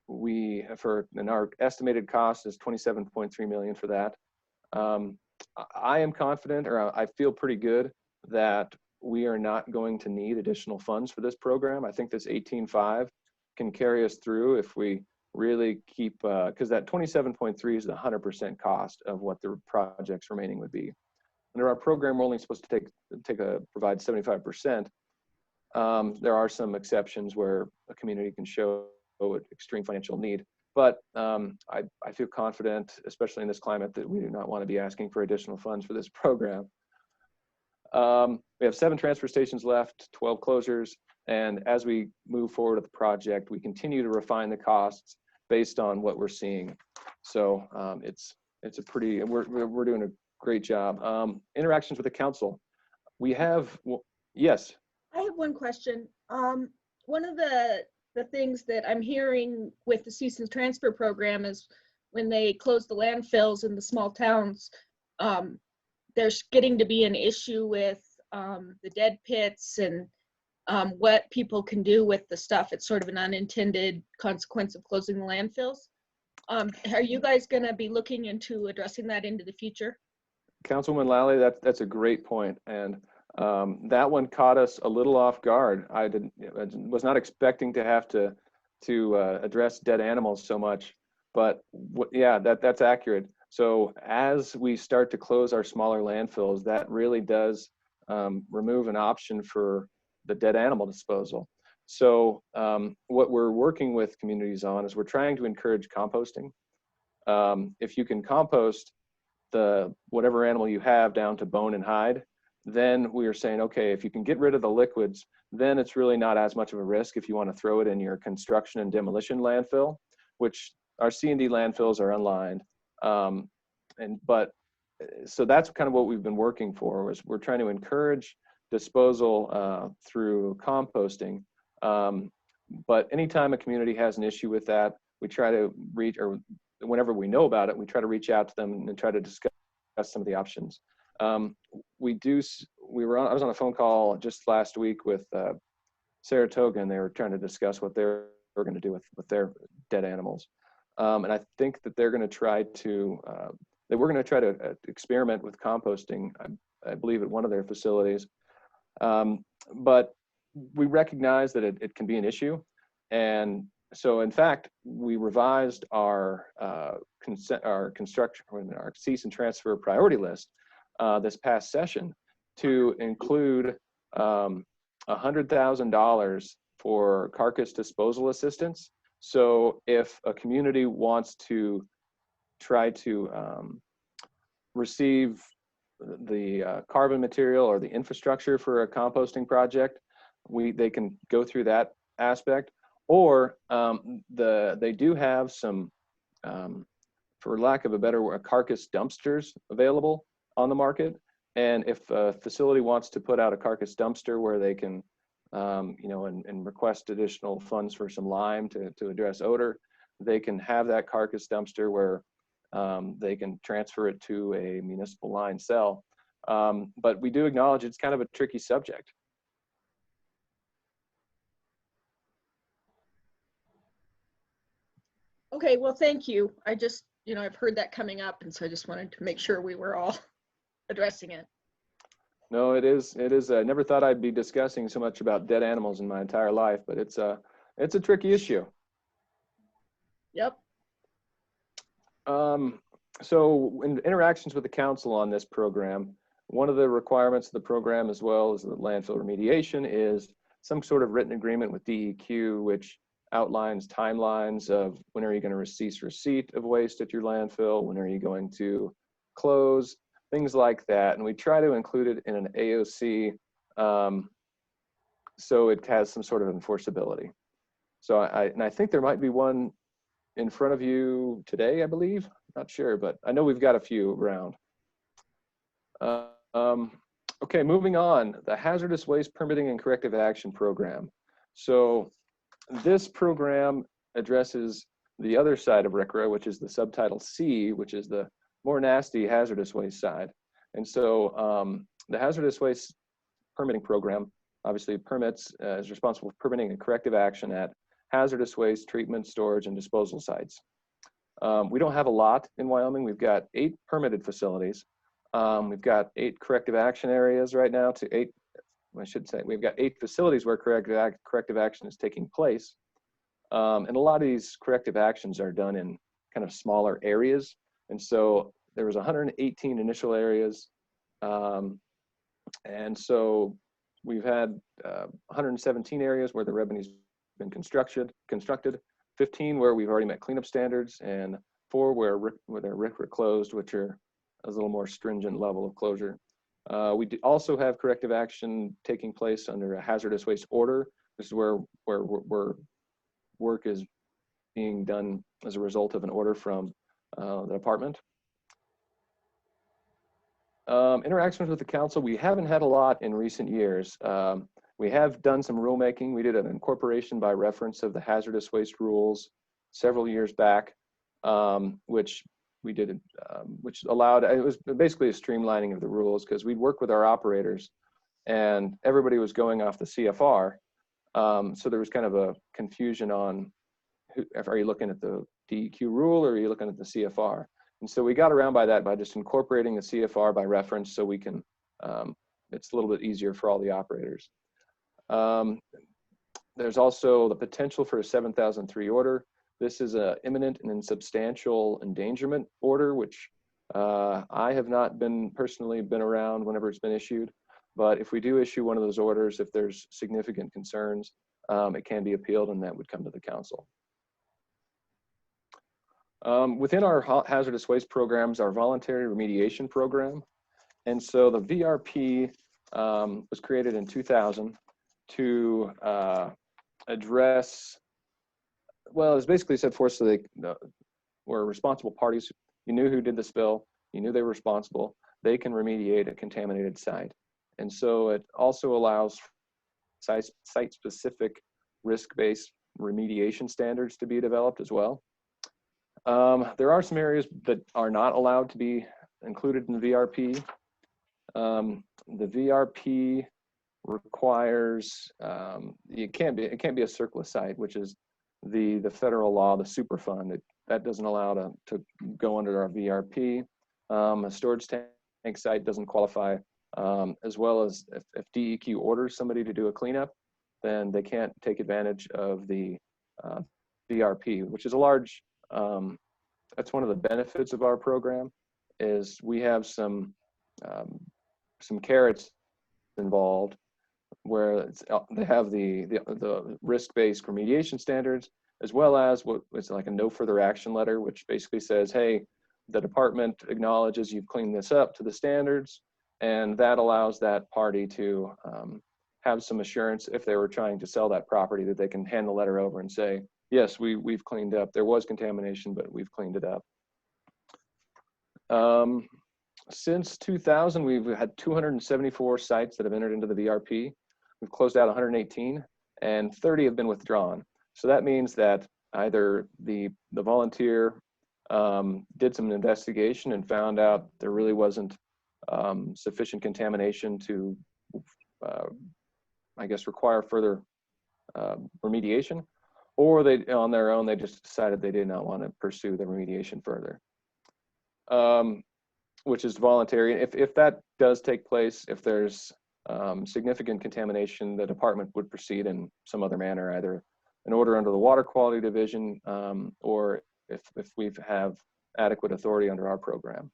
And our estimated cost is $27.3 million for that. I am confident, or I feel pretty good that we are not going to need additional funds for this program. I think this 18.5 can carry us through if we really keep, because that 27.3 is the 100% cost of what the projects remaining would be. Under our program, we're only supposed to provide 75%. There are some exceptions where a community can show extreme financial need, but I feel confident, especially in this climate, that we do not want to be asking for additional funds for this program. We have 7 transfer stations left, 12 closures, and as we move forward with the project, we continue to refine the costs based on what we're seeing. So it's a pretty, we're doing a great job. Interactions with the council. We have, yes.
I have one question. One of the things that I'm hearing with the cease and transfer program is when they close the landfills in the small towns, there's getting to be an issue with the dead pits and what people can do with the stuff. It's sort of an unintended consequence of closing the landfills. Are you guys going to be looking into addressing that into the future?
Councilwoman Lally, that's a great point, and that one caught us a little off guard. I was not expecting to have to address dead animals so much, but yeah, that's accurate. So as we start to close our smaller landfills, that really does remove an option for the dead animal disposal. So what we're working with communities on is we're trying to encourage composting. If you can compost whatever animal you have down to bone and hide, then we are saying, okay, if you can get rid of the liquids, then it's really not as much of a risk if you want to throw it in your construction and demolition landfill, which our C&D landfills are unlined. So that's kind of what we've been working for, was we're trying to encourage disposal through composting. But anytime a community has an issue with that, we try to or whenever we know about it, we try to reach out to them and try to discuss some of the options. I was on a phone call just last week with Saratoga, and they were trying to discuss what they were going to do with their dead animals. And I think that they're going to try to, we're going to try to experiment with composting, I believe, at one of their facilities. But we recognize that it can be an issue. And so, in fact, we revised our cease and transfer priority list this past session to include $100,000 for carcass disposal assistance. So if a community wants to try to receive the carbon material or the infrastructure for a composting project, they can go through that aspect. Or they do have some, for lack of a better word, carcass dumpsters available on the market. And if a facility wants to put out a carcass dumpster where they can, and request additional funds for some lime to address odor, they can have that carcass dumpster where they can transfer it to a municipal line cell. But we do acknowledge it's kind of a tricky subject.
Okay, well, thank you. I just, I've heard that coming up, and so I just wanted to make sure we were all addressing it.
No, it is. I never thought I'd be discussing so much about dead animals in my entire life, but it's a tricky issue.
Yep.
So in interactions with the council on this program, one of the requirements of the program, as well as the landfill remediation, is some sort of written agreement with DEQ, which outlines timelines of when are you going to cease receipt of waste at your landfill, when are you going to close, things like that. And we try to include it in an AOC so it has some sort of enforceability. So I think there might be one in front of you today, I believe. Not sure, but I know we've got a few around. Okay, moving on, the Hazardous Waste Permitting and Corrective Action Program. So this program addresses the other side of RCRA, which is the subtitle C, which is the more nasty hazardous waste side. And so the Hazardous Waste Permitting Program obviously permits, is responsible for permitting and corrective action at hazardous waste treatment, storage, and disposal sites. We don't have a lot in Wyoming. We've got 8 permitted facilities. We've got 8 corrective action areas right now I should say, we've got 8 facilities where corrective action is taking place. And a lot of these corrective actions are done in kind of smaller areas. And so there was 118 initial areas. And so we've had 117 areas where the revenue's been constructed, 15 where we've already met cleanup standards, and 4 where they're RCRA closed, which are a little more stringent level of closure. We also have corrective action taking place under a hazardous waste order. This is where work is being done as a result of an order from the department. Interactions with the council, we haven't had a lot in recent years. We have done some rulemaking. We did an incorporation by reference of the hazardous waste rules several years back, which we did, which allowed, it was basically a streamlining of the rules because we'd work with our operators and everybody was going off the CFR. So there was kind of a confusion on, are you looking at the DEQ rule or are you looking at the CFR? And so we got around by that by just incorporating the CFR by reference so we can, it's a little bit easier for all the operators. There's also the potential for a 7003 order. This is an imminent and insubstantial endangerment order, which I have not personally been around whenever it's been issued. But if we do issue one of those orders, if there's significant concerns, it can be appealed and that would come to the council. Within our hazardous waste programs, our voluntary remediation program. And so the VRP was created in 2000 to address, well, it's basically set forth so they were responsible parties. You knew who did the spill, you knew they were responsible, they can remediate a contaminated site. And so it also allows site-specific risk-based remediation standards to be developed as well. There are some areas that are not allowed to be included in the VRP. The VRP requires, it can't be a surplus site, which is the federal law, the Superfund. That doesn't allow to go under our VRP. A storage tank site doesn't qualify, as well as if DEQ orders somebody to do a cleanup, then they can't take advantage of the VRP, which is a large, that's one of the benefits of our program, is we have some carrots involved where they have the risk-based remediation standards, as well as what is like a no further action letter, which basically says, hey, the department acknowledges you've cleaned this up to the standards, and that allows that party to have some assurance if they were trying to sell that property that they can hand the letter over and say, yes, we've cleaned up. There was contamination, but we've cleaned it up. Since 2000, we've had 274 sites that have entered into the VRP. We've closed out 118, and 30 have been withdrawn. So that means that either the volunteer did some investigation and found out there really wasn't sufficient contamination to, I guess, require further remediation, or they, on their own, they just decided they did not want to pursue the remediation further, which is voluntary. If that does take place, if there's significant contamination, the department would proceed in some other manner, either an order under the Water Quality Division, or if we have adequate authority under our program.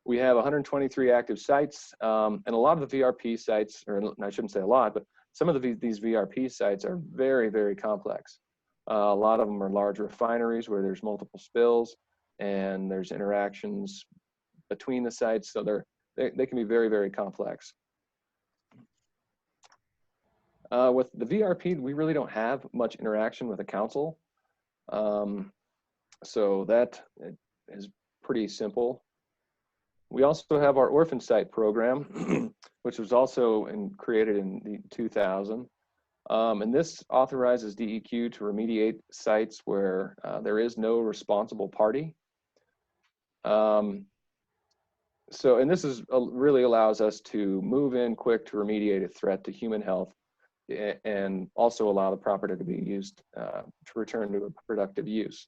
We have 123 active sites, and a lot of the VRP sites, or I shouldn't say a lot, but some of these VRP sites are very, very complex. A lot of them are large refineries where there's multiple spills and there's interactions between the sites, so they can be very, very complex. With the VRP, we really don't have much interaction with the council, so that is pretty simple. We also have our orphan site program, which was also created in the 2000. And this authorizes DEQ to remediate sites where there is no responsible party. And this is really allows us to move in quick to remediate a threat to human health and also allow the property to be used to return to a productive use.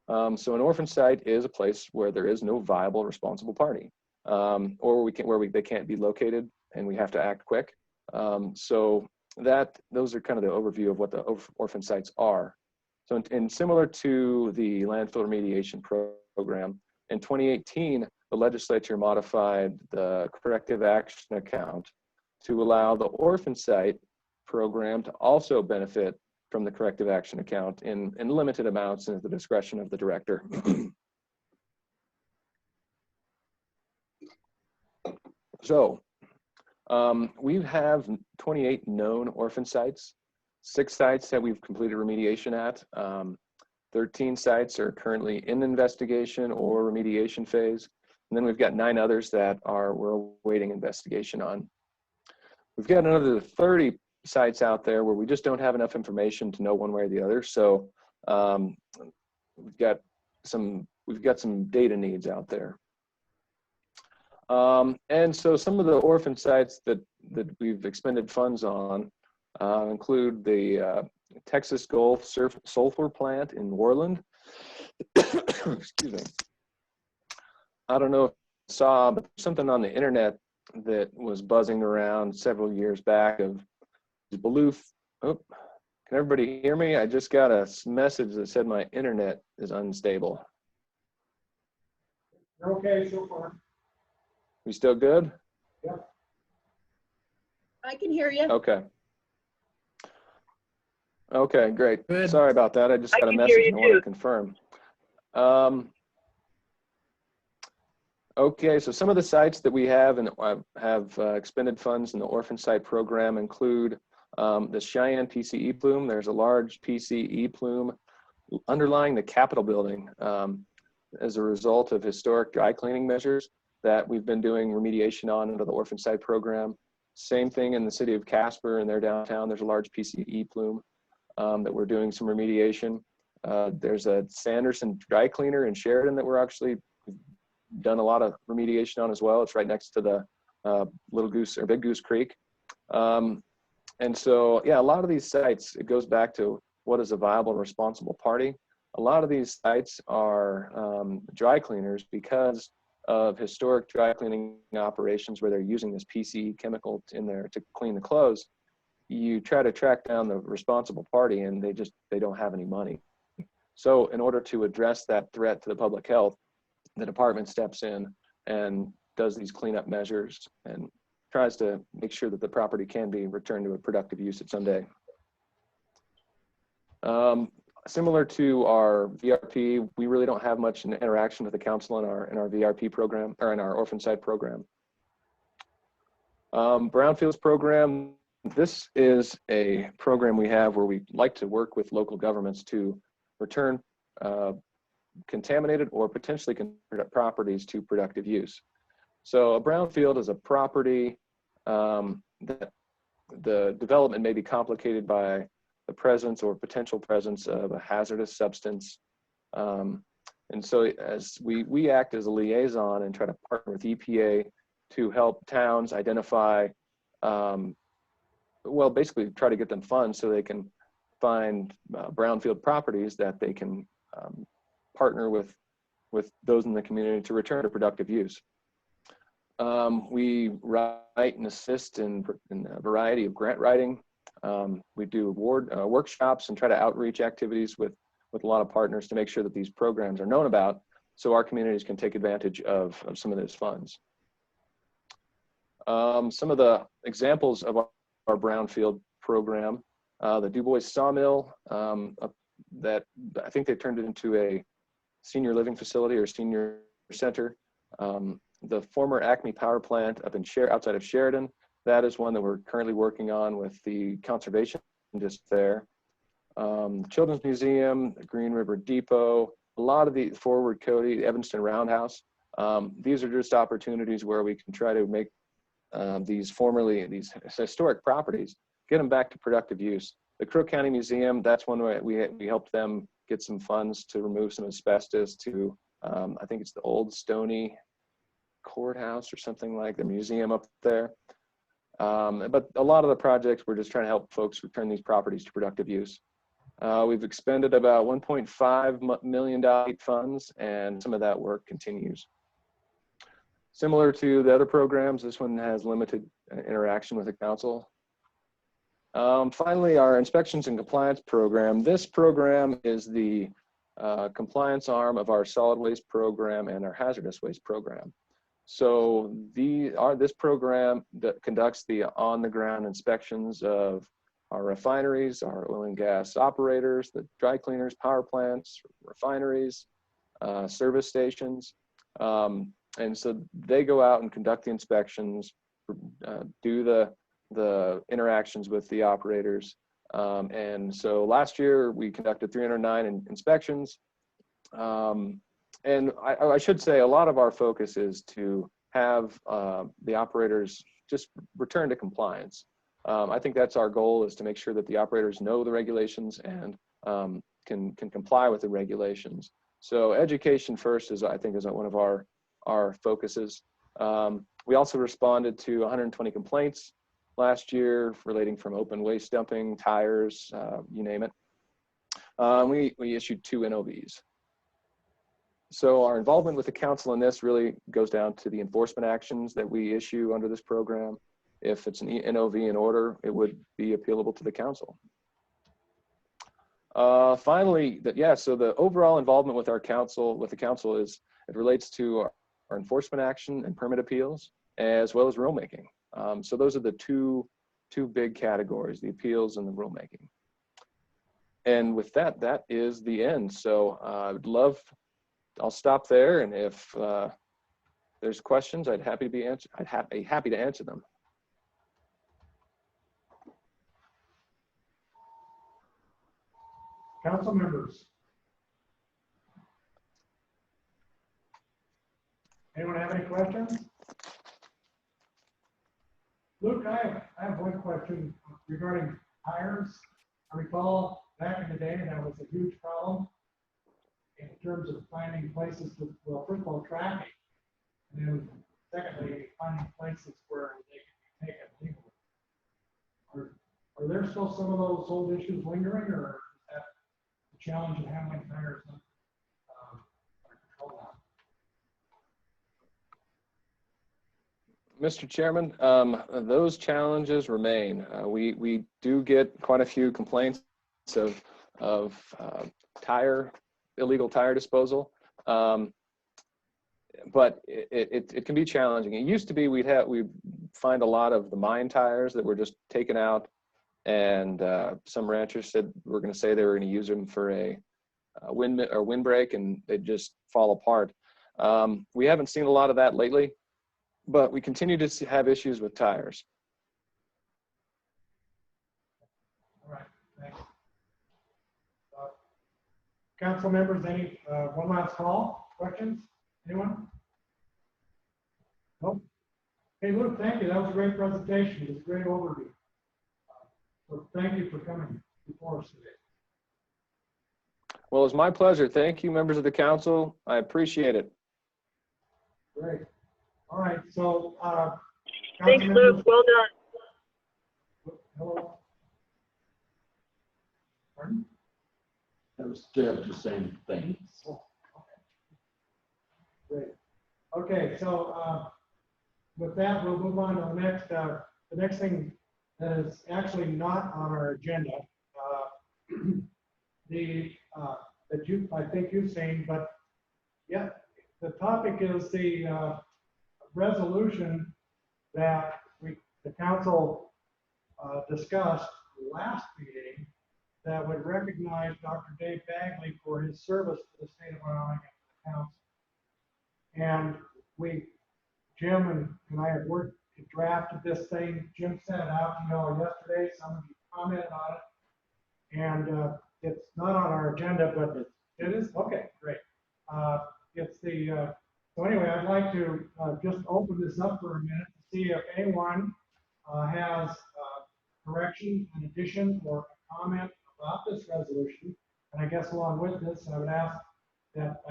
So an orphan site is a place where there is no viable responsible party, or they can't be located and we have to act quick. So those are kind of the overview of what the orphan sites are. So and similar to the landfill remediation program, in 2018, the legislature modified the corrective action account to allow the orphan site program to also benefit from the corrective action account in limited amounts and at the discretion of the director. So we have 28 known orphan sites, 6 sites that we've completed remediation at. 13 sites are currently in investigation or remediation phase. And then we've got 9 others that we're awaiting investigation on. We've got another 30 sites out there where we just don't have enough information to know one way or the other. So we've got some data needs out there. And so some of the orphan sites that we've expended funds on include the Texas Gulf Sulfur Plant in Worland. Excuse me. I don't know if you saw, but something on the internet that was buzzing around several years back of Baloof. Oh, can everybody hear me? I just got a message that said my internet is unstable.
You're okay so far.
We still good?
Yep.
I can hear you.
Okay. Okay, great.
Good.
Sorry about that. I just got a message and I wanted to confirm. Okay, so some of the sites that we have and have expended funds in the orphan site program include the Cheyenne PCE plume. There's a large PCE plume underlying the Capitol building as a result of historic dry cleaning measures that we've been doing remediation on under the orphan site program. Same thing in the city of Casper in their downtown. There's a large PCE plume that we're doing some remediation. There's a Sanderson dry cleaner in Sheridan that we're actually done a lot of remediation on as well. It's right next to the Little Goose or Big Goose Creek. And so, yeah, a lot of these sites, it goes back to what is a viable and responsible party. A lot of these sites are dry cleaners because of historic dry cleaning operations where they're using this PCE chemical in there to clean the clothes. You try to track down the responsible party and they don't have any money. So in order to address that threat to the public health, the department steps in and does these cleanup measures and tries to make sure that the property can be returned to a productive use at some day. Similar to our VRP, we really don't have much interaction with the council in our VRP program or in our orphan site program. Brownfields program, this is a program we have where we like to work with local governments to return contaminated or potentially properties to productive use. So a brownfield is a property that the development may be complicated by the presence or potential presence of a hazardous substance. And so as we act as a liaison and try to partner with EPA to help towns identify, well, basically try to get them funds so they can find brownfield properties that they can partner with those in the community to return to productive use. We write and assist in a variety of grant writing. We do workshops and try to outreach activities with a lot of partners to make sure that these programs are known about so our communities can take advantage of some of those funds. Some of the examples of our brownfield program, the Du Bois Sawmill, that I think they turned it into a senior living facility or senior center. The former Acme Power Plant up in outside of Sheridan, that is one that we're currently working on with the conservation district there. Children's Museum, the Green River Depot, a lot of the Forward Cody, Evanston Roundhouse. These are just opportunities where we can try to make these historic properties, get them back to productive use. The Crook County Museum, that's one way we helped them get some funds to remove some asbestos to, I think it's the old Stony Courthouse or something like the museum up there. But a lot of the projects, we're just trying to help folks return these properties to productive use. We've expended about $1.5 million funds, and some of that work continues. Similar to the other programs, this one has limited interaction with the council. Finally, our inspections and compliance program. This program is the compliance arm of our solid waste program and our hazardous waste program. So this program that conducts the on-the-ground inspections of our refineries, our oil and gas operators, the dry cleaners, power plants, refineries, service stations. And so they go out and conduct the inspections, do the interactions with the operators. And so last year we conducted 309 inspections. And I should say a lot of our focus is to have the operators just return to compliance. I think that's our goal, is to make sure that the operators know the regulations and can comply with the regulations. So education first is, I think, is one of our focuses. We also responded to 120 complaints last year relating from open waste dumping, tires, you name it. We issued 2 NOVs. So our involvement with the council in this really goes down to the enforcement actions that we issue under this program. If it's an NOV in order, it would be appealable to the council. Finally, so the overall involvement with the council is, it relates to our enforcement action and permit appeals, as well as rulemaking. So those are the two big categories, the appeals and the rulemaking. And with that, that is the end. So I'll stop there, and if there's questions, I'd be happy to answer them.
Council members. Anyone have any questions? Luke, I have one question regarding tires. I recall back in the day that was a huge problem in terms of finding places to, well, first of all, tracking, and then secondly, finding places where they can be taken legally. Are there still some of those old issues lingering, or is that the challenge of handling tires under control now?
Mr. Chairman, those challenges remain. We do get quite a few complaints of illegal tire disposal, but it can be challenging. It used to be we'd find a lot of the mine tires that were just taken out, and some ranchers said we're going to say they were going to use them for a windbreak, and they'd just fall apart. We haven't seen a lot of that lately, but we continue to have issues with tires.
All right, thanks. Council members, any one last call? Questions? Anyone? Nope. Hey, Luke, thank you. That was a great presentation. It was a great overview. So thank you for coming before us today.
Well, it's my pleasure. Thank you, members of the council. I appreciate it.
Great. All right, so
thanks, Luke. Well done.
Hello. Pardon?
That was the same thing.
Oh, okay. Great. Okay, so with that, we'll move on to the next thing that is actually not on our agenda. That I think you've seen, but yeah, the topic is the resolution that the council discussed last meeting that would recognize Dr. Dave Bagley for his service to the state of Wyoming and the council. And Jim and I have worked to draft this thing. Jim sent it out yesterday. Some of you commented on it. And it's not on our agenda, but it is, okay, great. It's the So anyway, I'd like to just open this up for a minute to see if anyone has correction, an addition, or a comment about this resolution. And I guess along with this, I would ask that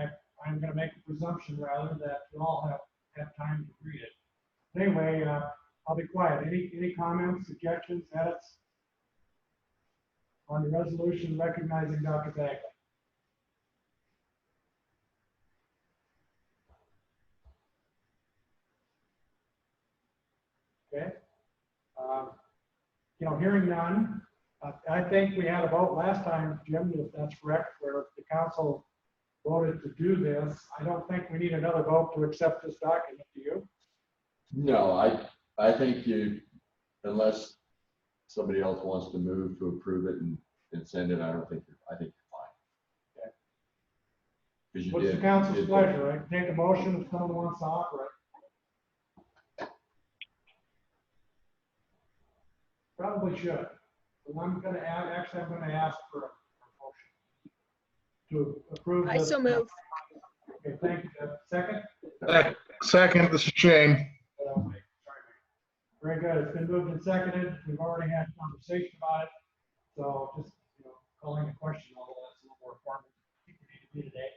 I'm going to make a presumption rather that you all have time to read it. Anyway, I'll be quiet. Any comments, suggestions, edits on the resolution recognizing Dr. Bagley? Okay. Hearing none, I think we had a vote last time, Jim, if that's correct, where the council voted to do this. I don't think we need another vote to accept this document, do you?
No, I think unless somebody else wants to move to approve it and send it, I think you're fine.
Okay.
'Cause you
What's the
did-
council's
you did-
pleasure? I take a motion if someone wants to offer it. Probably should. But I'm going to ask for a motion to approve
I
this.
so move.
Okay, thank you. Second?
Second, this is Shane.
Sorry. Very good. It's been moved and seconded. We've already had a conversation about it. So just, calling a question, although that's a little more formal, I think we need to be today.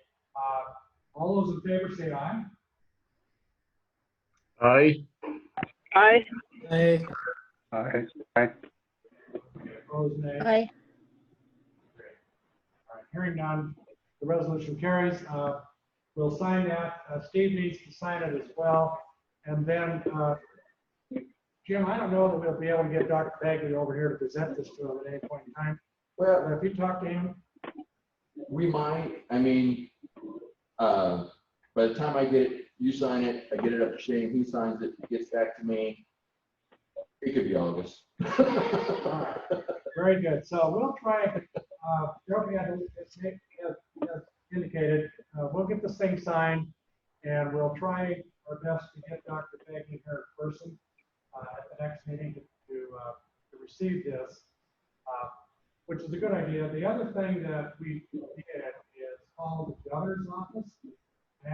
All those in favor say aye.
Aye.
Aye.
Aye.
Aye.
Opposed, nay.
Aye.
All right, hearing none, the resolution carries. We'll sign that. Steve needs to sign it as well. And then, Jim, I don't know that we'll be able to get Dr. Bagley over here to present this to him at any point in time. Well, if you talk to him,
We might, by the time I get it, you sign it, I get it up to Shane, he signs it, it gets back to me. It could be August.
very good. So we'll try, Jeremy has indicated, we'll get this thing signed and we'll try our best to get Dr. Bagley here in person at the next meeting to receive this, which is a good idea. The other thing that we did is call the governor's office and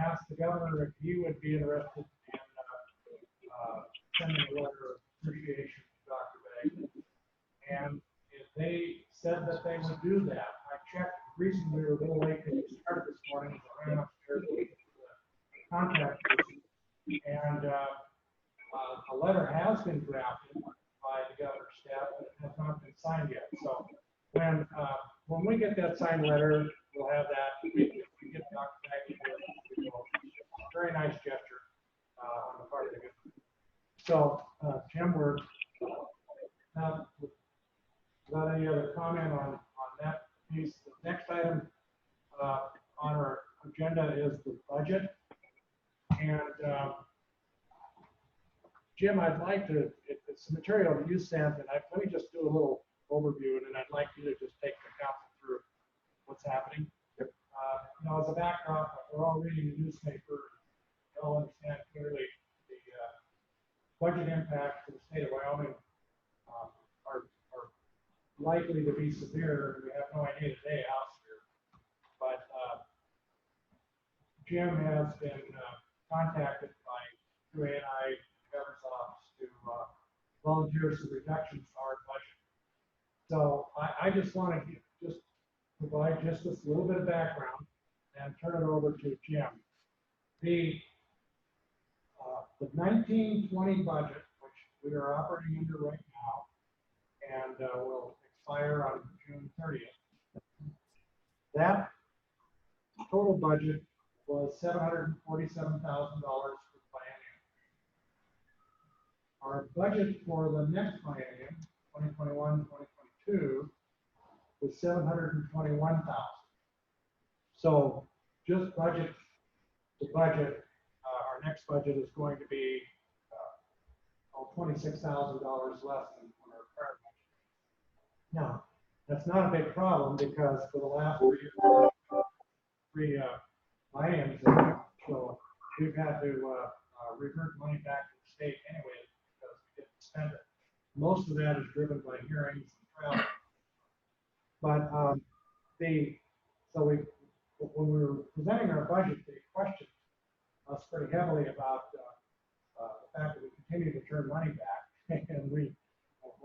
ask the governor if he would be interested in sending a letter of appreciation to Dr. Bagley. And if they said that they would do that, I checked. The reason we were a little late when we started this morning is I ran upstairs to the contact person, and a letter has been drafted by the governor's staff, but it has not been signed yet. So when we get that signed letter, we'll have that. We get Dr. Bagley here. Very nice gesture on the part of the governor. So, Jim, we're without any other comment on that piece. The next item on our agenda is the budget. And Jim, I'd like to, it's the material that you sent, and let me just do a little overview, and then I'd like you to just take the council through what's happening. Yep. As a backdrop, we're all reading the newspaper. We all understand clearly the budget impacts to the state of Wyoming are likely to be severe. We have no idea today how severe. But Jim has been contacted by UANI Governor's Office to volunteer some reductions to our budget. So I just want to just provide just this little bit of background and turn it over to Jim. The 1920 budget, which we are operating under right now, and will expire on June 30th. That total budget was $747,000 for the biennium. Our budget for the next biennium, 2021-2022, was $721,000. So just budget to budget, our next budget is going to be $26,000 less than our current budget. Now, that's not a big problem because for the last 3 years, three bienniums, so we've had to revert money back to the state anyway because we didn't spend it. Most of that is driven by hearings and travel. But when we were presenting our budget, the question us pretty heavily about the fact that we continue to turn money back. And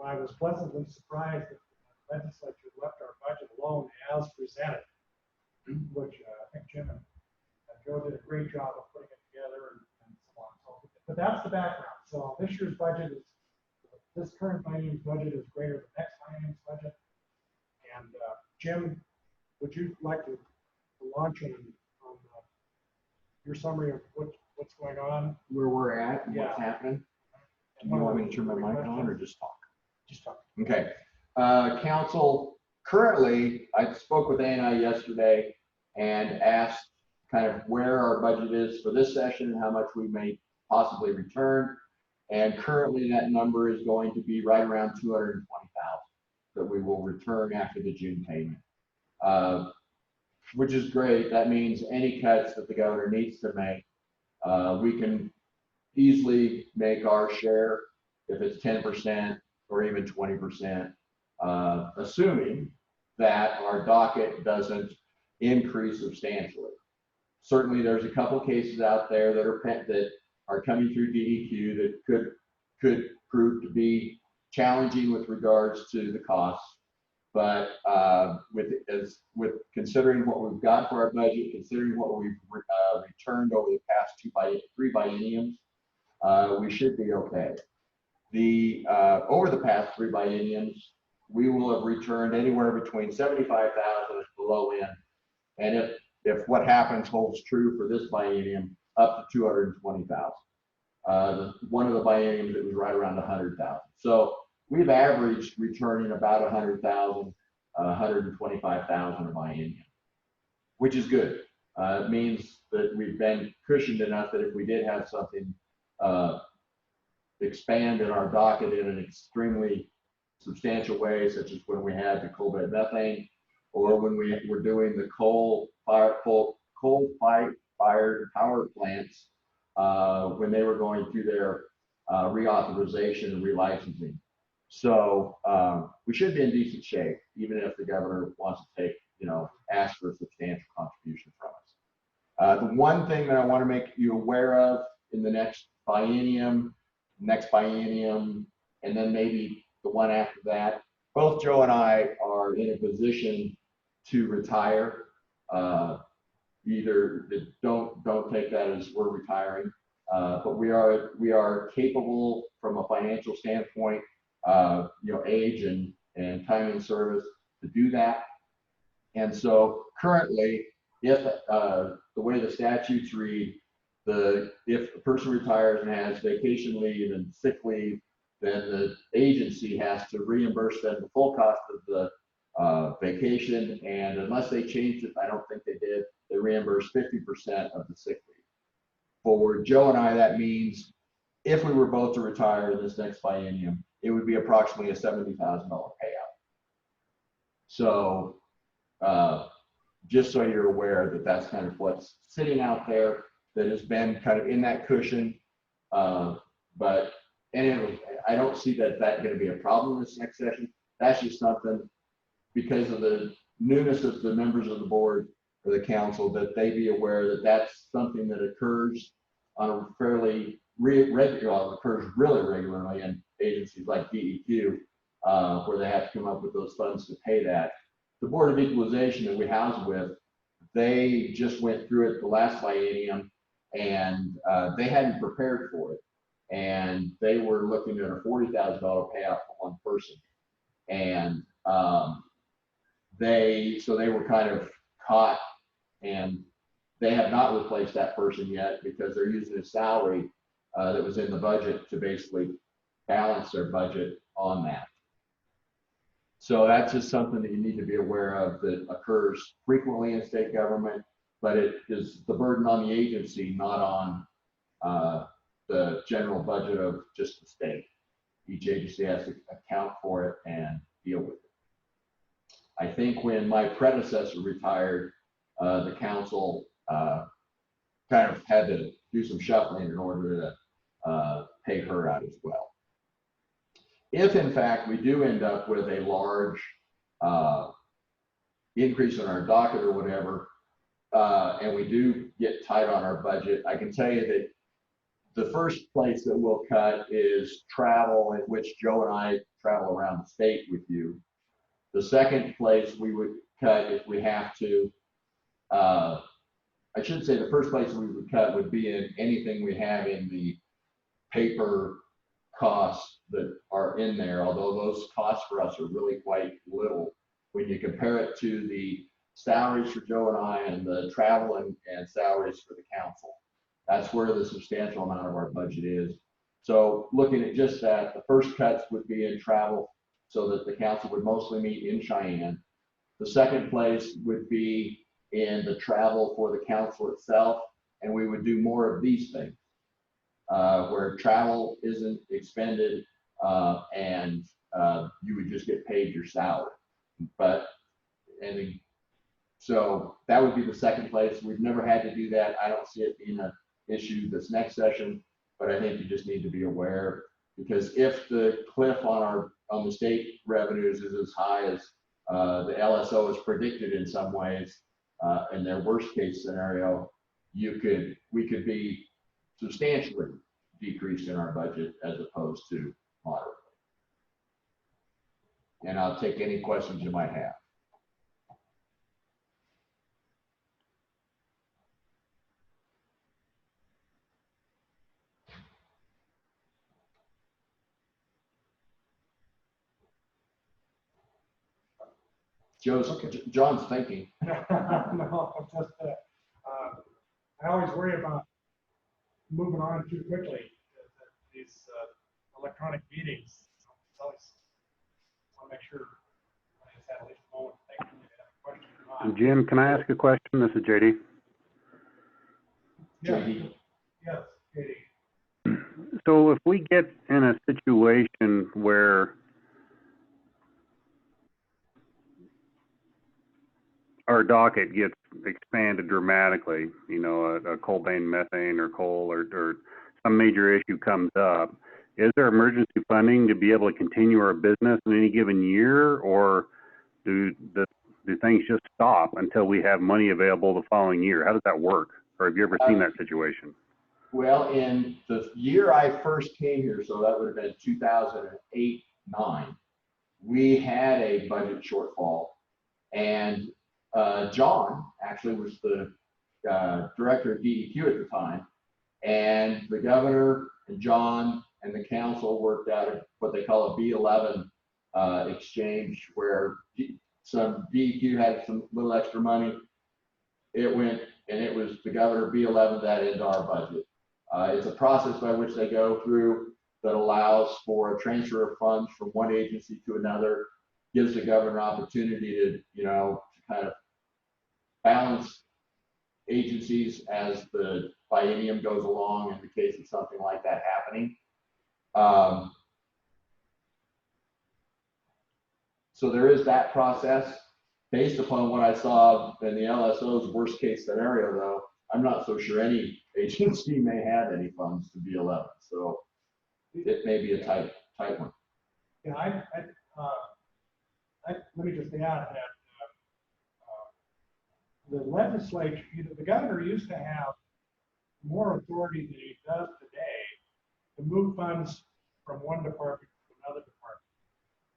I was pleasantly surprised that the legislature left our budget alone as presented, which I think Jim and Joe did a great job of putting it together and so on. So, but that's the background. So this year's budget is, this current biennium's budget is greater than next biennium's budget. And Jim, would you like to launch on your summary of what's going on?
Where we're at and what's happening. Do you want me to turn my mic on or just talk?
Just talk.
Okay. Council, currently, I spoke with ANI yesterday and asked kind of where our budget is for this session and how much we may possibly return. And currently that number is going to be right around 220,000 that we will return after the June payment, which is great. That means any cuts that the governor needs to make, we can easily make our share if it's 10% or even 20%, assuming that our docket doesn't increase substantially. Certainly there's a couple cases out there that are coming through DEQ that could prove to be challenging with regards to the costs. But with considering what we've got for our budget, considering what we've returned over the past three bienniums, we should be okay. Over the past three bienniums, we will have returned anywhere between 75,000 at the low end, and if what happens holds true for this biennium, up to 220,000. One of the bienniums it was right around 100,000. So we've averaged returning about 100,000, 125,000 a biennium, which is good. It means that we've been cushioned enough that if we did have something expand in our docket in an extremely substantial way, such as when we had the coal bed methane, or when we were doing the coal-fired power plants, when they were going through their reauthorization and relicensing. So we should be in decent shape, even if the governor wants to ask for a substantial contribution from us. The one thing that I want to make you aware of in the next biennium, and then maybe the one after that, both Joe and I are in a position to retire. Either don't take that as we're retiring, but we are capable from a financial standpoint, age and time in service to do that. And so currently, if the way the statutes read, if a person retires and has vacation leave and sick leave, then the agency has to reimburse them the full cost of the vacation. And unless they changed it, I don't think they did, they reimburse 50% of the sick leave. For Joe and I, that means if we were both to retire in this next biennium, it would be approximately a $70,000 payout. So just so you're aware that that's kind of what's sitting out there that has been kind of in that cushion. But anyway, I don't see that going to be a problem this next session. That's just something, because of the newness of the members of the board or the council, that they be aware that that's something that occurs on a fairly occurs really regularly in agencies like DEQ, where they have to come up with those funds to pay that. The Board of Equalization that we house with, they just went through it the last biennium, and they hadn't prepared for it. And they were looking at a $40,000 payout for one person. And they were kind of caught, and they have not replaced that person yet because they're using a salary that was in the budget to basically balance their budget on that. So that's just something that you need to be aware of that occurs frequently in state government, but it is the burden on the agency, not on the general budget of just the state. Each agency has to account for it and deal with it. I think when my predecessor retired, the council kind of had to do some shuffling in order to pay her out as well. If in fact we do end up with a large increase in our docket or whatever, and we do get tight on our budget, I can tell you that the first place that we'll cut is travel, in which Joe and I travel around the state with you. The second place we would cut if we have to, I should say the first place we would cut would be in anything we have in the paper costs that are in there, although those costs for us are really quite little when you compare it to the salaries for Joe and I and the travel and salaries for the council. That's where the substantial amount of our budget is. So looking at just that, the first cuts would be in travel so that the council would mostly meet in Cheyenne. The second place would be in the travel for the council itself, and we would do more of these things where travel isn't expended and you would just get paid your salary. So that would be the second place. We've never had to do that. I don't see it being an issue this next session, but I think you just need to be aware, because if the cliff on the state revenues is as high as the LSO is predicted in some ways, in their worst case scenario, we could be substantially decreased in our budget as opposed to moderately. And I'll take any questions you might have. John's thinking.
No, just I always worry about moving on too quickly. These electronic meetings, I always want to make sure I just have at least a moment to think if you have a question or not.
Jim, can I ask a question? This is JD.
JD.
Yes, JD.
So if we get in a situation where our docket gets expanded dramatically, you know, a coal vein methane or coal or some major issue comes up, is there emergency funding to be able to continue our business in any given year, or do things just stop until we have money available the following year? How does that work? Or have you ever seen that situation?
Well, in the year I first came here, so that would have been 2008-9, we had a budget shortfall, and John actually was the director of DEQ at the time, and the governor and John and the council worked out what they call a B11 exchange, where some DEQ had some little extra money. It went, and it was the governor B11 that into our budget. It's a process by which they go through that allows for a transfer of funds from one agency to another, gives the governor opportunity to, you know, to kind of balance agencies as the biennium goes along in the case of something like that happening. So there is that process. Based upon what I saw in the LSO's worst case scenario, though, I'm not so sure any agency may have any funds to B11. So it may be a tight one.
Yeah, let me just add that the legislature, the governor used to have more authority than he does today to move funds from one department to another department.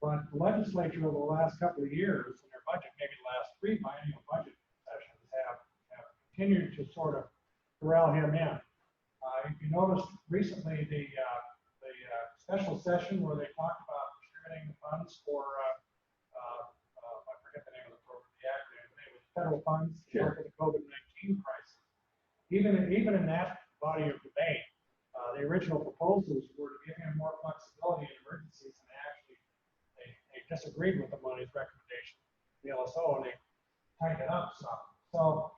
But the legislature over the last couple of years, in their budget, maybe the last 3 biennial budget sessions, have continued to sort of corral him in. If you noticed recently, the special session where they talked about distributing the funds for, I forget the name of the program, the acronym, it was federal funds for the COVID-19 crisis. Even in that body of debate, the original proposals were to give him more flexibility in emergencies, and they disagreed with the money's recommendation, the LSO, and they tightened it up some. So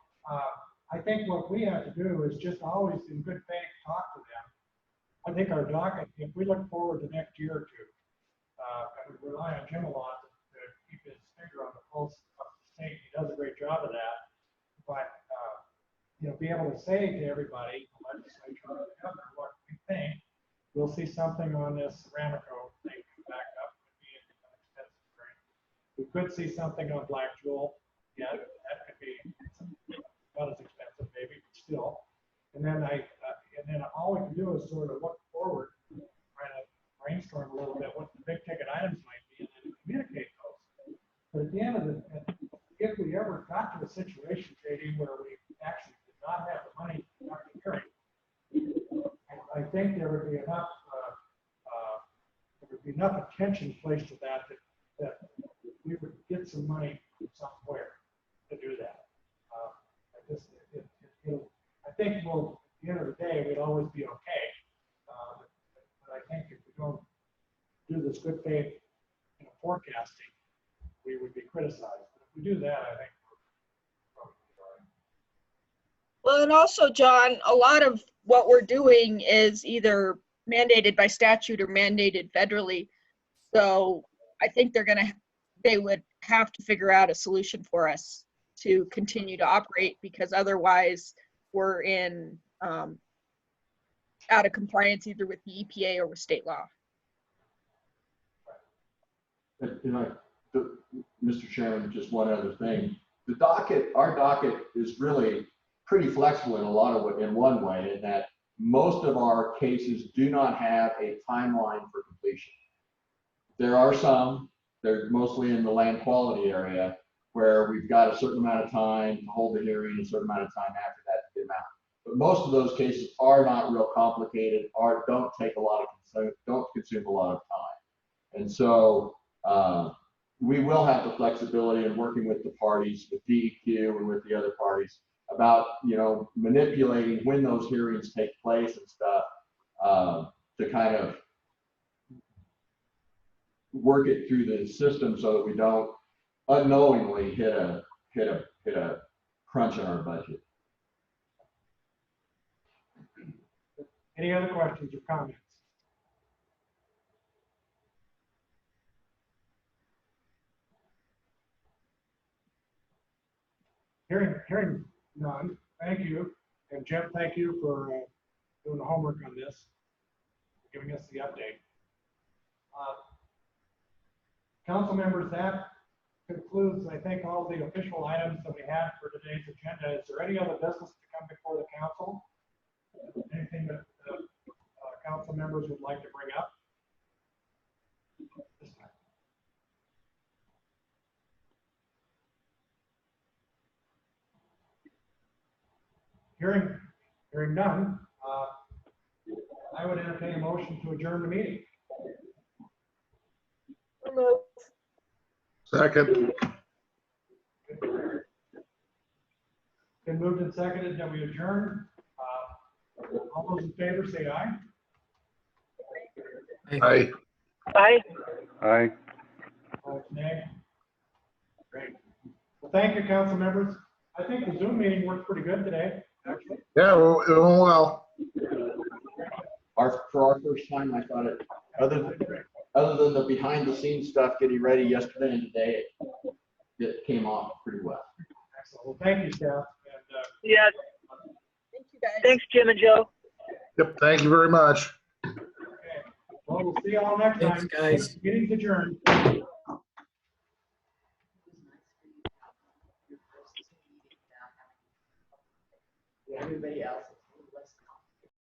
I think what we have to do is just always, in good faith, talk to them. I think our docket, if we look forward to next year or two, and we rely on Jim a lot to keep his finger on the pulse of the state. He does a great job of that. But be able to say to everybody, the legislature, and the governor, what we think. We'll see something on this Ramaco thing back up. Could be an expensive drain. We could see something on Black Jewel. Yeah, that could be. not as expensive maybe, but still. And then all we can do is sort of look forward, try to brainstorm a little bit what the big ticket items might be, and then communicate those. But at the end of it, if we ever got to a situation, JD, where we actually did not have the money to conduct the hearing, I think there would be enough attention placed to that we would get some money from somewhere to do that. I think we'll, at the end of the day, we'd always be okay. But I think if we don't do this good faith forecasting, we would be criticized. But if we do that, I think we're probably all right.
Well, and also, John, a lot of what we're doing is either mandated by statute or mandated federally. So I think they would have to figure out a solution for us to continue to operate, because otherwise we're in out of compliance either with the EPA or with state law.
Mr. Chairman, just one other thing. Our docket is really pretty flexible in one way, in that most of our cases do not have a timeline for completion. There are some, they're mostly in the land quality area, where we've got a certain amount of time to hold the hearing, a certain amount of time after that to get them out. But most of those cases are not real complicated, don't take a lot of don't consume a lot of time. And so we will have the flexibility in working with the parties, with DEQ and with the other parties, about manipulating when those hearings take place and stuff, to kind of work it through the system so that we don't unknowingly hit a crunch on our budget.
Any other questions or comments? Hearing none. Thank you. And Jim, thank you for doing the homework on this, giving us the update. Council members, that concludes, I think, all the official items that we had for today's agenda. Is there any other business to come before the council? Anything that council members would like to bring up? This time. Hearing none, I would entertain a motion to adjourn the meeting.
Second.
Been moved and seconded that we adjourn. All those in favor say aye.
Aye.
Aye.
Aye.
Opposed, nay. Great. Well, thank you, council members. I think the Zoom meeting worked pretty good today, actually.
Yeah, well, it went well.
For our first time, I thought it, other than the behind the scenes stuff getting ready yesterday and today, it came off pretty well.
Excellent. Well, thank you, staff. And,
Yes.
Thank you, guys.
Thanks, Jim and Joe.
Yep, thank you very much.
okay. Well, we'll see you all next
Thanks,
time.
guys.
Meeting's adjourned.
Everybody else.